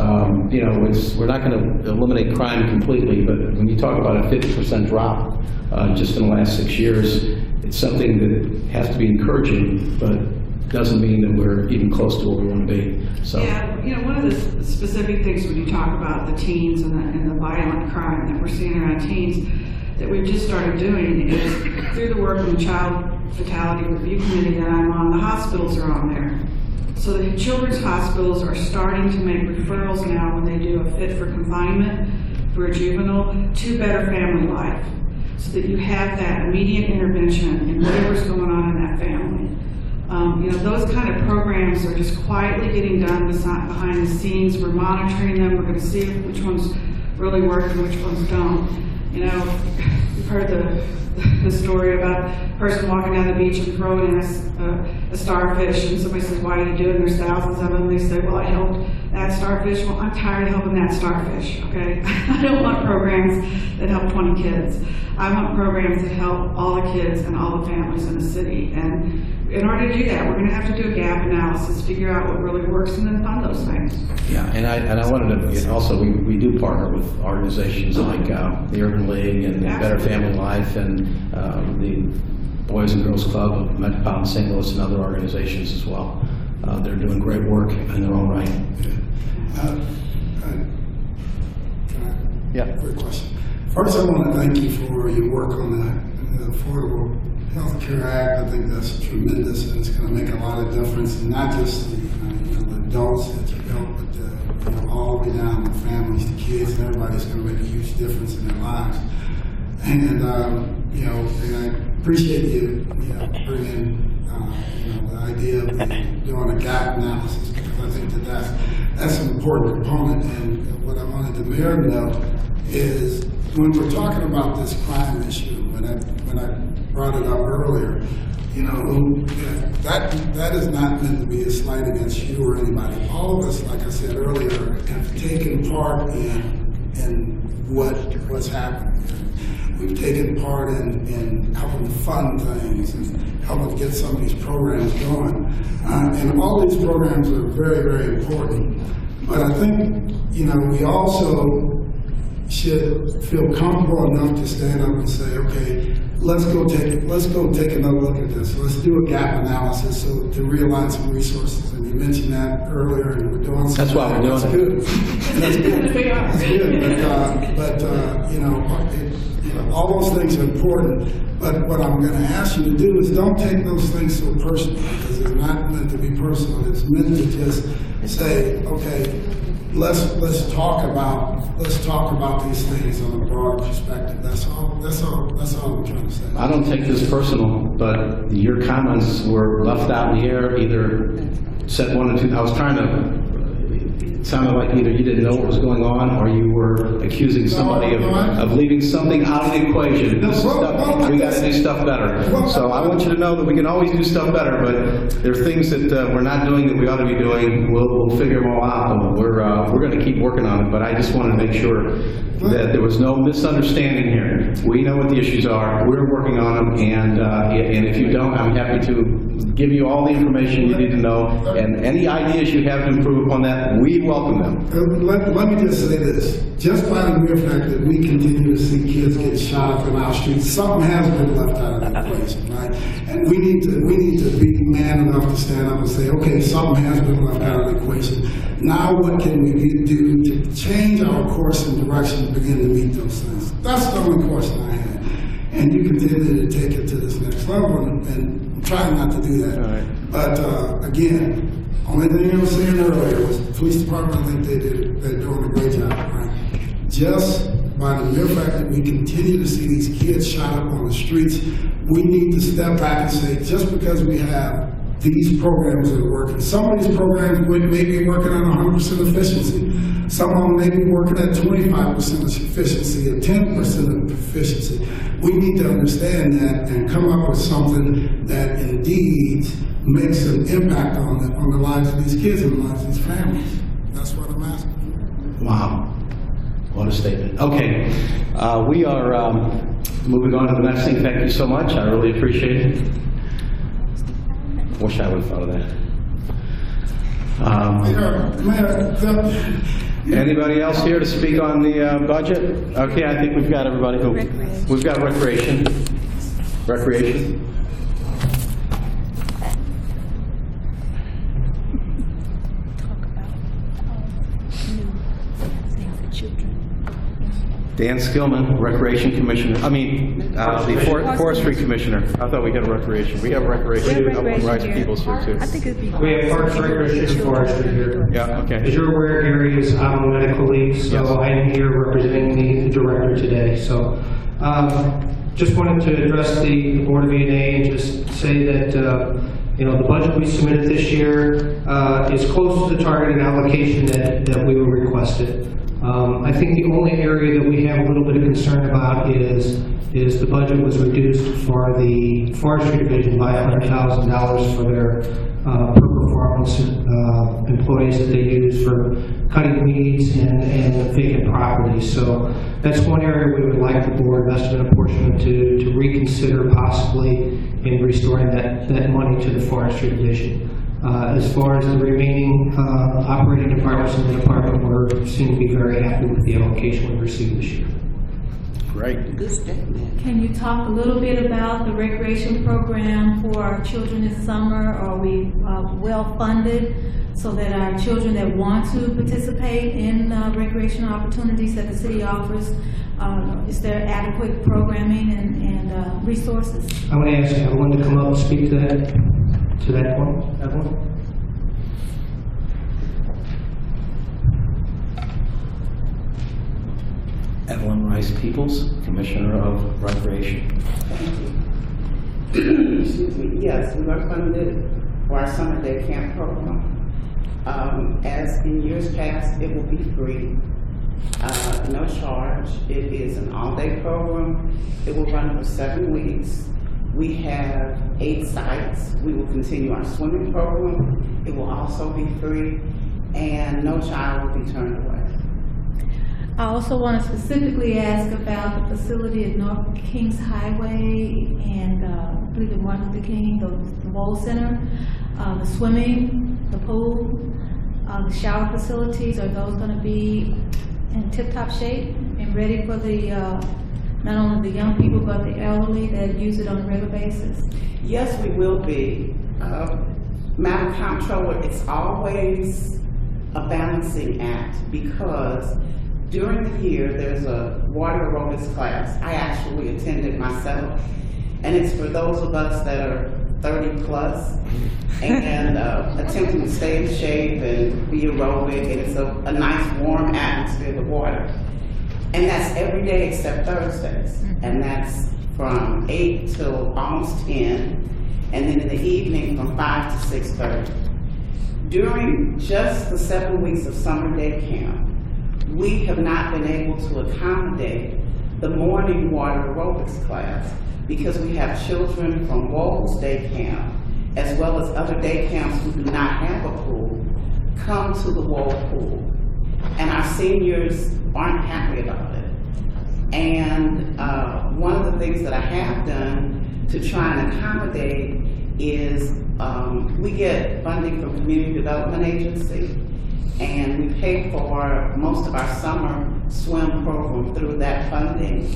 you know, we're not going to eliminate crime completely, but when you talk about a 50% drop just in the last 6 years, it's something that has to be encouraging, but doesn't mean that we're even close to where we want to be. So. Yeah, you know, one of the specific things when you talk about the teens and the violent crime that we're seeing around teens that we've just started doing is through the work of the Child Fatality Review Committee that I'm on, the hospitals are on there. So the children's hospitals are starting to make referrals now when they do a fit for confinement for a juvenile to Better Family Life, so that you have that immediate intervention in whatever's going on in that family. You know, those kind of programs are just quietly getting done behind the scenes. We're monitoring them. We're going to see which ones really work and which ones don't. You know, you've heard the story about a person walking down the beach and throwing in a starfish, and somebody says, "Why are you doing?" There's thousands of them. They say, "Well, I helped that starfish." Well, I'm tired of helping that starfish, okay? I don't want programs that help 20 kids. I want programs that help all the kids and all the families in the city. And in order to do that, we're going to have to do a gap analysis, figure out what really works, and then fund those things. Yeah, and I wanted to also, we do partner with organizations like the Urban League and Better Family Life and the Boys and Girls Club of Metropolitan St. Louis and other organizations as well. They're doing great work in their own right. Yeah. Quick question. First, I want to thank you for your work on the Affordable Health Care Act. I think that's tremendous, and it's going to make a lot of difference, and not just the adults that you help, but all the way down to families, the kids, and everybody's going to make a huge difference in their lives. And and I appreciate you bringing the idea of doing a gap analysis, because I think that's an important component. And what I wanted the mayor to know is when we're talking about this crime issue, when I brought it up earlier, that is not meant to be a slight against you or anybody. All of us, like I said earlier, have taken part in what's happening. We've taken part in helping fund things and helping get some of these programs going. And all these programs are very, very important. But I think, we also should feel comfortable enough to stand up and say, okay, let's go take another look at this. Let's do a gap analysis to realign some resources. And you mentioned that earlier, and we're doing something. That's why we're doing it. That's good. That's good. But all those things are important. But what I'm going to ask you to do is don't take those things so personal, because they're not meant to be personal. It's meant to just say, okay, let's talk about these things on a broad perspective. That's all I'm trying to say. I don't take this personal, but your comments were left out in the air. Either said one or two. I was trying to. It sounded like either you didn't know what was going on, or you were accusing somebody of leaving something out of the equation. We got to do stuff better. So I want you to know that we can always do stuff better, but there are things that we're not doing that we ought to be doing. We'll figure them all out. But we're going to keep working on it. But I just wanted to make sure that there was no misunderstanding here. We know what the issues are. We're working on them, and if you don't, I'm happy to give you all the information you need to know, and any ideas you have to improve upon that, we welcome them. Let me just say this. Just by the mere fact that we continue to see kids get shot up in our streets, something has been left out of the equation, right? And we need to be man enough to stand up and say, okay, something has been left out of the equation. Now what can we do to change our course and direction to begin to meet those things? That's the only question I had. And you continue to take it to this next level, and try not to do that. Right. But again, only thing I was saying earlier was the police department, I think they're doing a great job, right? Just by the mere fact that we continue to see these kids shot up on the streets, we need to step back and say, just because we have these programs that are working. Some of these programs may be working at 100% efficiency. Some of them may be working at 25% efficiency or 10% efficiency. We need to understand that and come up with something that indeed makes an impact on the lives of these kids and the lives of these families. That's what I'm asking for. Wow. What a statement. Okay. We are moving on to the next thing. Thank you so much. I really appreciate it. Wish I would have thought of that. Anybody else here to speak on the budget? Okay, I think we've got everybody. We've got recreation. Recreation. Dan Skillman, Recreation Commissioner. I mean, the Forestry Commissioner. I thought we had a recreation. We have recreation. Rights people's here too. I think it'd be. We have Parks, Recreation, and Forestry here. Yeah. Okay. As you're aware, Gary is out on medical leave, so I am here representing the director today. So, just wanted to address the Board of E&A and just say that, the budget we submitted this year is close to the targeted allocation that we were requested. I think the only area that we have a little bit of concern about is the budget was reduced for the Forestry Division by $100,000 for their per-performance employees that they use for cutting weeds and vacant properties. So that's one area we would like the Board of Estimate Apportionment to reconsider possibly in restoring that money to the Forestry Division. As far as the remaining operating departments in the department, we seem to be very happy with the allocation we received this year. Great. Good statement. Can you talk a little bit about the recreation program for our children this summer? Are we well funded so that our children that want to participate in recreational opportunities that the city offers, is there adequate programming and resources? I want to ask everyone to come up and speak to that point. Evelyn? Evelyn Rice-Peoples, Commissioner of Recreation. Excuse me. Yes, we are funded for our summer day camp program. As in years past, it will be free, no charge. It is an all-day program. It will run for 7 weeks. We have 8 sites. We will continue our swimming program. It will also be free, and no child will be turned away. I also want to specifically ask about the facility at North Kings Highway and I believe in Martin Luther King, the Bowl Center, the swimming, the pool, the shower facilities. Are those going to be in tip-top shape and ready for the not only the young people but the elderly that use it on a regular basis? Yes, we will be. Madam Comptroller, it's always a balancing act because during the year, there's a water aerobics class. I actually attended myself, and it's for those of us that are 30 plus and attempting to stay in shape and be aerobic, and it's a nice warm atmosphere, the water. And that's every day except Thursdays, and that's from 8 till almost 10, and then in the evening from 5 to 6:30. During just the 7 weeks of summer day camp, we have not been able to accommodate the morning water aerobics class because we have children from Woles Day Camp, as well as other day camps who do not have a pool, come to the Woles pool. And our seniors aren't happy about it. And one of the things that I have done to try and accommodate is we get funding from Community Development Agency, and we pay for most of our summer swim program through that funding.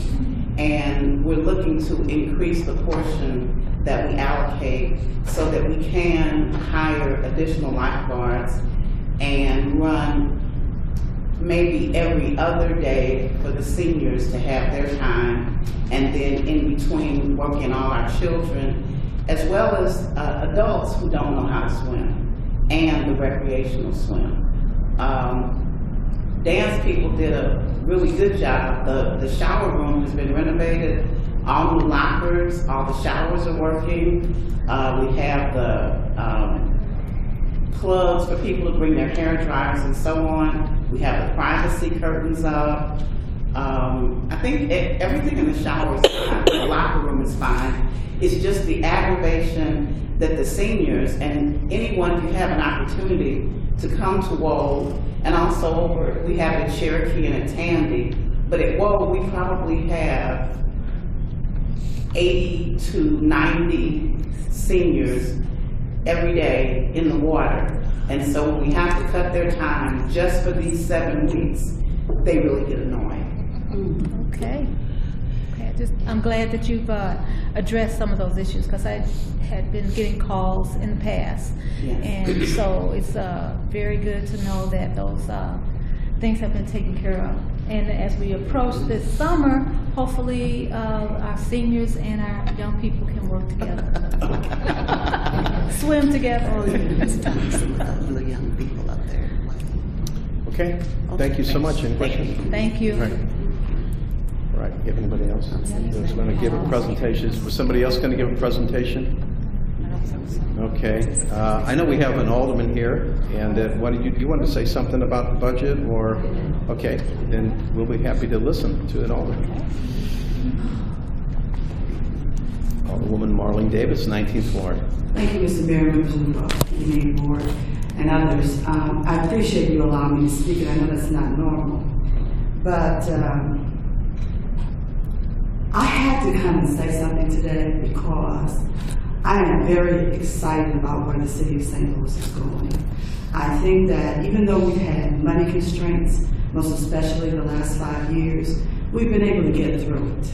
And we're looking to increase the portion that we allocate so that we can hire additional lifeguards and run maybe every other day for the seniors to have their time, and then in between working all our children, as well as adults who don't know how to swim, and the recreational swim. Dance people did a really good job. The shower room has been renovated, all new lockers, all the showers are working. We have the plugs for people to bring their hair dryers and so on. We have the privacy curtains up. I think everything in the shower is fine. The locker room is fine. It's just the aggravation that the seniors and anyone who have an opportunity to come to Wold, and also over, we have at Cherokee and at Tandy, but at Wold we probably have 80 to 90 seniors every day in the water. And so when we have to cut their time just for these 7 weeks, they really get annoying. Okay. I'm glad that you've addressed some of those issues, because I had been getting calls in the past. Yes. And so it's very good to know that those things have been taken care of. And as we approach this summer, hopefully our seniors and our young people can work together. Swim together. Some young people up there. Okay, thank you so much. Any questions? Thank you. All right. All right, you have anybody else who's going to give a presentation? Was somebody else going to give a presentation? Okay, I know we have an alderman here, and what do you want to say something about the budget, or, okay, then we'll be happy to listen to an alderman. Alderwoman Marlene Davis, 19th Ward. Thank you, Mr. Mayor, members of the main board, and others. I appreciate you allowing me to speak, and I know that's not normal, but I had to come and say something today because I am very excited about where the city of St. Louis is going. I think that even though we've had money constraints, most especially the last 5 years, we've been able to get through it.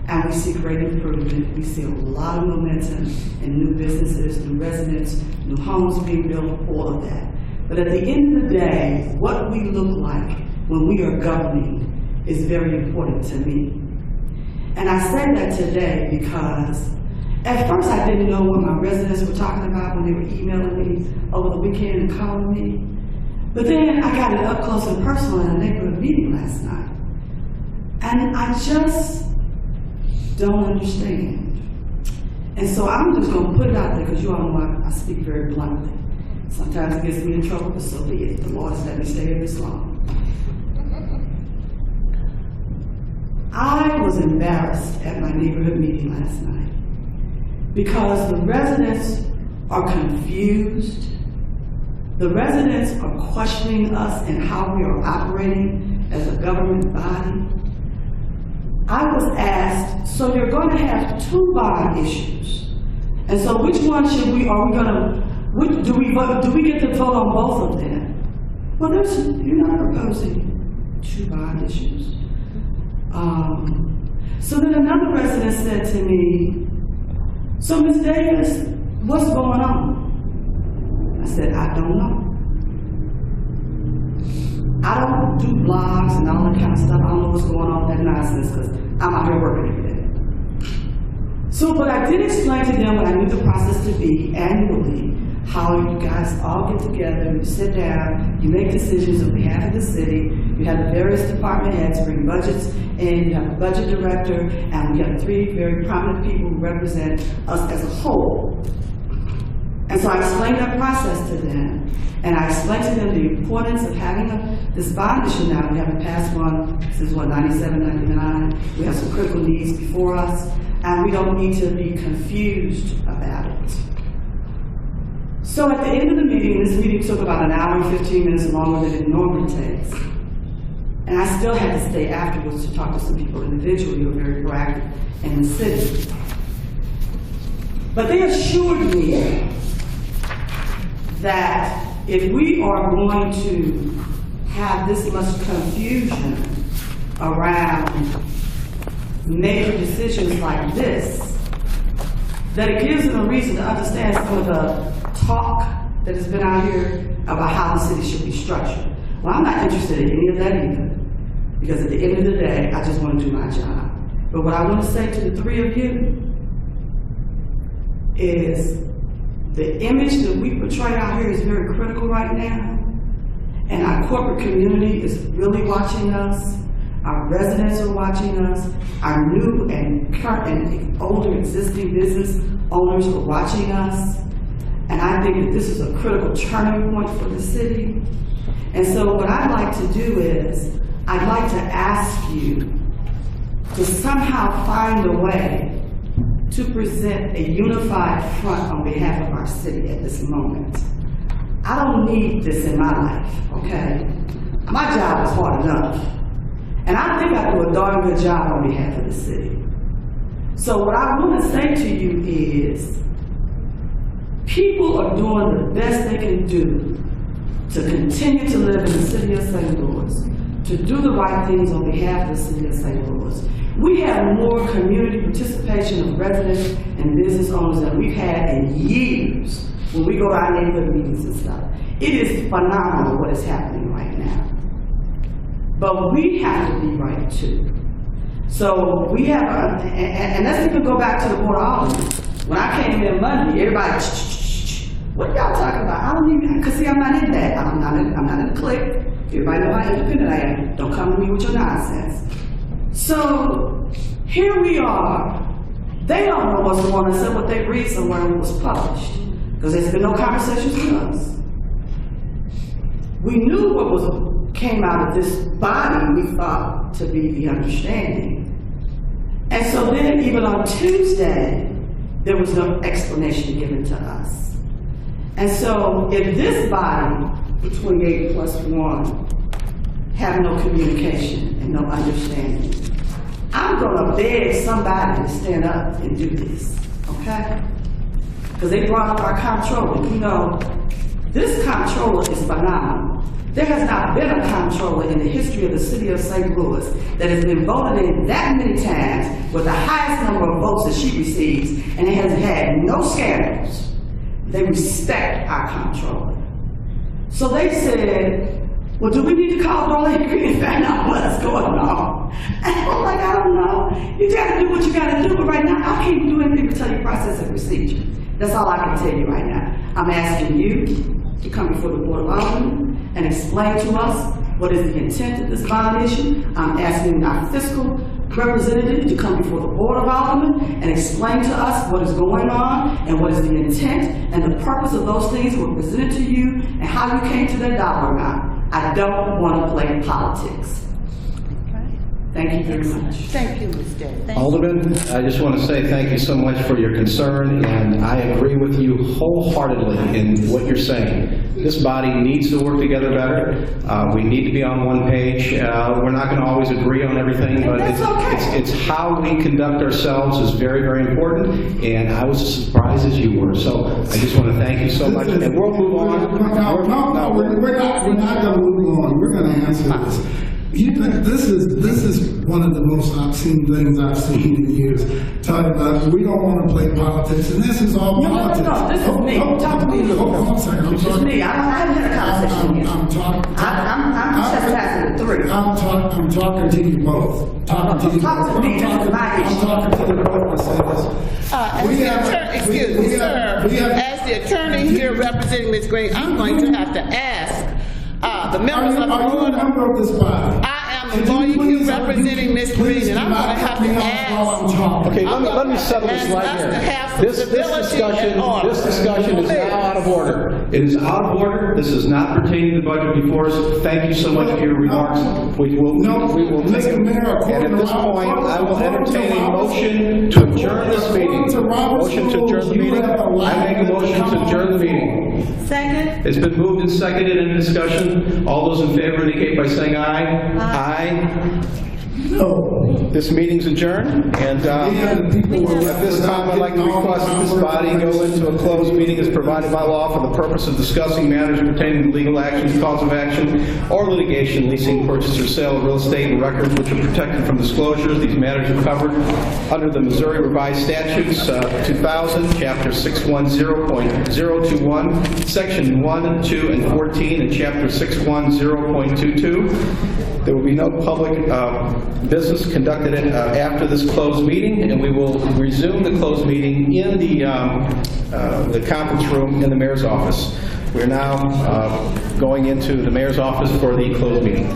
And we see great improvement. We see a lot of momentum in new businesses, new residents, new homes being built, all of that. But at the end of the day, what we look like when we are governing is very important to me. And I say that today because at first I didn't know what my residents were talking about when they were emailing me over the weekend and calling me. But then I got it up close and personal in a neighborhood meeting last night. And I just don't understand. And so I'm just going to put it out there because you all know I speak very bluntly. Sometimes it gets me in trouble, but so be it. The Lord has let me stay here this long. I was embarrassed at my neighborhood meeting last night because the residents are confused. The residents are questioning us and how we are operating as a government body. I was asked, so you're going to have 2 bond issues. And so which one should we, are we going to, do we get to vote on both of them? Well, you're not proposing 2 bond issues. So then another resident said to me, so Ms. Davis, what's going on? I said, I don't know. I don't do blogs and all that kind of stuff. I don't know what's going on with that nonsense because I'm out here working every day. So, but I did explain to them what I knew the process to be annually, how you guys all get together, you sit down, you make decisions on behalf of the city, you have the various department heads bring budgets in, you have a budget director, and we have 3 very prominent people who represent us as a whole. And so I explained that process to them, and I explained to them the importance of having this bond issue now. We haven't passed one since, what, 97, 99. We have some critical needs before us, and we don't need to be confused about it. So at the end of the meeting, this meeting took about an hour and 15 minutes longer than it normally takes. And I still had to stay afterwards to talk to some people individually who are very proactive in the city. But they assured me that if we are going to have this much confusion around major decisions like this, that it gives them a reason to understand some of the talk that has been out here about how the city should be structured. Well, I'm not interested in any of that either, because at the end of the day, I just want to do my job. But what I want to say to the 3 of you is the image that we portray out here is very critical right now, and our corporate community is really watching us. Our residents are watching us. Our new and current and older existing business owners are watching us. And I think that this is a critical turning point for the city. And so what I'd like to do is, I'd like to ask you to somehow find a way to present a unified front on behalf of our city at this moment. I don't need this in my life, okay? My job is hard enough. And I think I do a darn good job on behalf of the city. So what I want to say to you is, people are doing the best they can do to continue to live in the city of St. Louis, to do the right things on behalf of the city of St. Louis. We have more community participation of residents and business owners than we've had in years when we go to our neighborhood meetings and stuff. It is phenomenal what is happening right now. But we have to be right too. So we have, and let's even go back to the Board of Aldermen. When I came in Monday, everybody, what y'all talking about? I don't even, cause see, I'm not in that. I'm not in the clique. Everybody know how independent I am. Don't come to me with your nonsense. So here we are. They don't know what's going on except what they read somewhere when it was published. Because there's been no conversations with us. We knew what came out of this body we thought to be the understanding. And so then even on Tuesday, there was no explanation given to us. And so if this body, the 28 plus 1, have no communication and no understanding, I'm gonna beg somebody to stand up and do this, okay? Because they brought up our comptroller. You know, this comptroller is phenomenal. There has not been a comptroller in the history of the city of St. Louis that has been voted in that many times with the highest number of votes that she receives, and it has had no scandals. They respect our comptroller. So they said, well, do we need to call Darlene Green and find out what's going on? And I'm like, I don't know. You gotta do what you gotta do, but right now, I can't do anything to tell you process and procedure. That's all I can tell you right now. I'm asking you to come before the Board of Aldermen and explain to us what is the intent of this bond issue. I'm asking our fiscal representative to come before the Board of Aldermen and explain to us what is going on and what is the intent and the purpose of those things that were presented to you and how you came to that dollar amount. I don't want to play politics. Thank you very much. Thank you, Ms. Davis. Alderman, I just want to say thank you so much for your concern, and I agree with you wholeheartedly in what you're saying. This body needs to work together better. We need to be on one page. We're not going to always agree on everything, but it's how we conduct ourselves is very, very important, and I was as surprised as you were. So I just want to thank you so much, and we'll move on. No, we're not going to move on. We're going to answer this. You think this is one of the most obscene things I've seen in years. Talking about we don't want to play politics, and this is all politics. No, this is me. Talk to me. Hold on a second. This is me. I haven't had a conversation yet. I'm chastising the three. I'm talking to you both. Talking to you both. I'm talking to you both. Excuse me, sir. As the attorney here representing Ms. Green, I'm going to have to ask the members of the board. Are you a member of this body? I am a lawyer here representing Ms. Green, and I'm going to have to ask. Okay, let me settle this right here. This discussion is now out of order. It is out of order. This is not pertaining to the budget before us. Thank you so much for your remarks. We will take it. And at this point, I will entertain a motion to adjourn this meeting. Motion to adjourn the meeting. I make a motion to adjourn the meeting. Second? It's been moved and seconded in discussion. All those in favor indicate by saying aye. Aye. No. This meeting's adjourned, and at this time, I'd like to request that this body go into a closed meeting as provided by law for the purpose of discussing matters pertaining to legal actions, cause of action, or litigation, leasing, purchase, or sale of real estate and records which are protected from disclosures. These matters are covered under the Missouri Revised Statutes 2000, Chapter 610.021, Section 1, 2, and 14, and Chapter 610.22. There will be no public business conducted after this closed meeting, and we will resume the closed meeting in the conference room in the mayor's office. We're now going into the mayor's office for the closed meeting.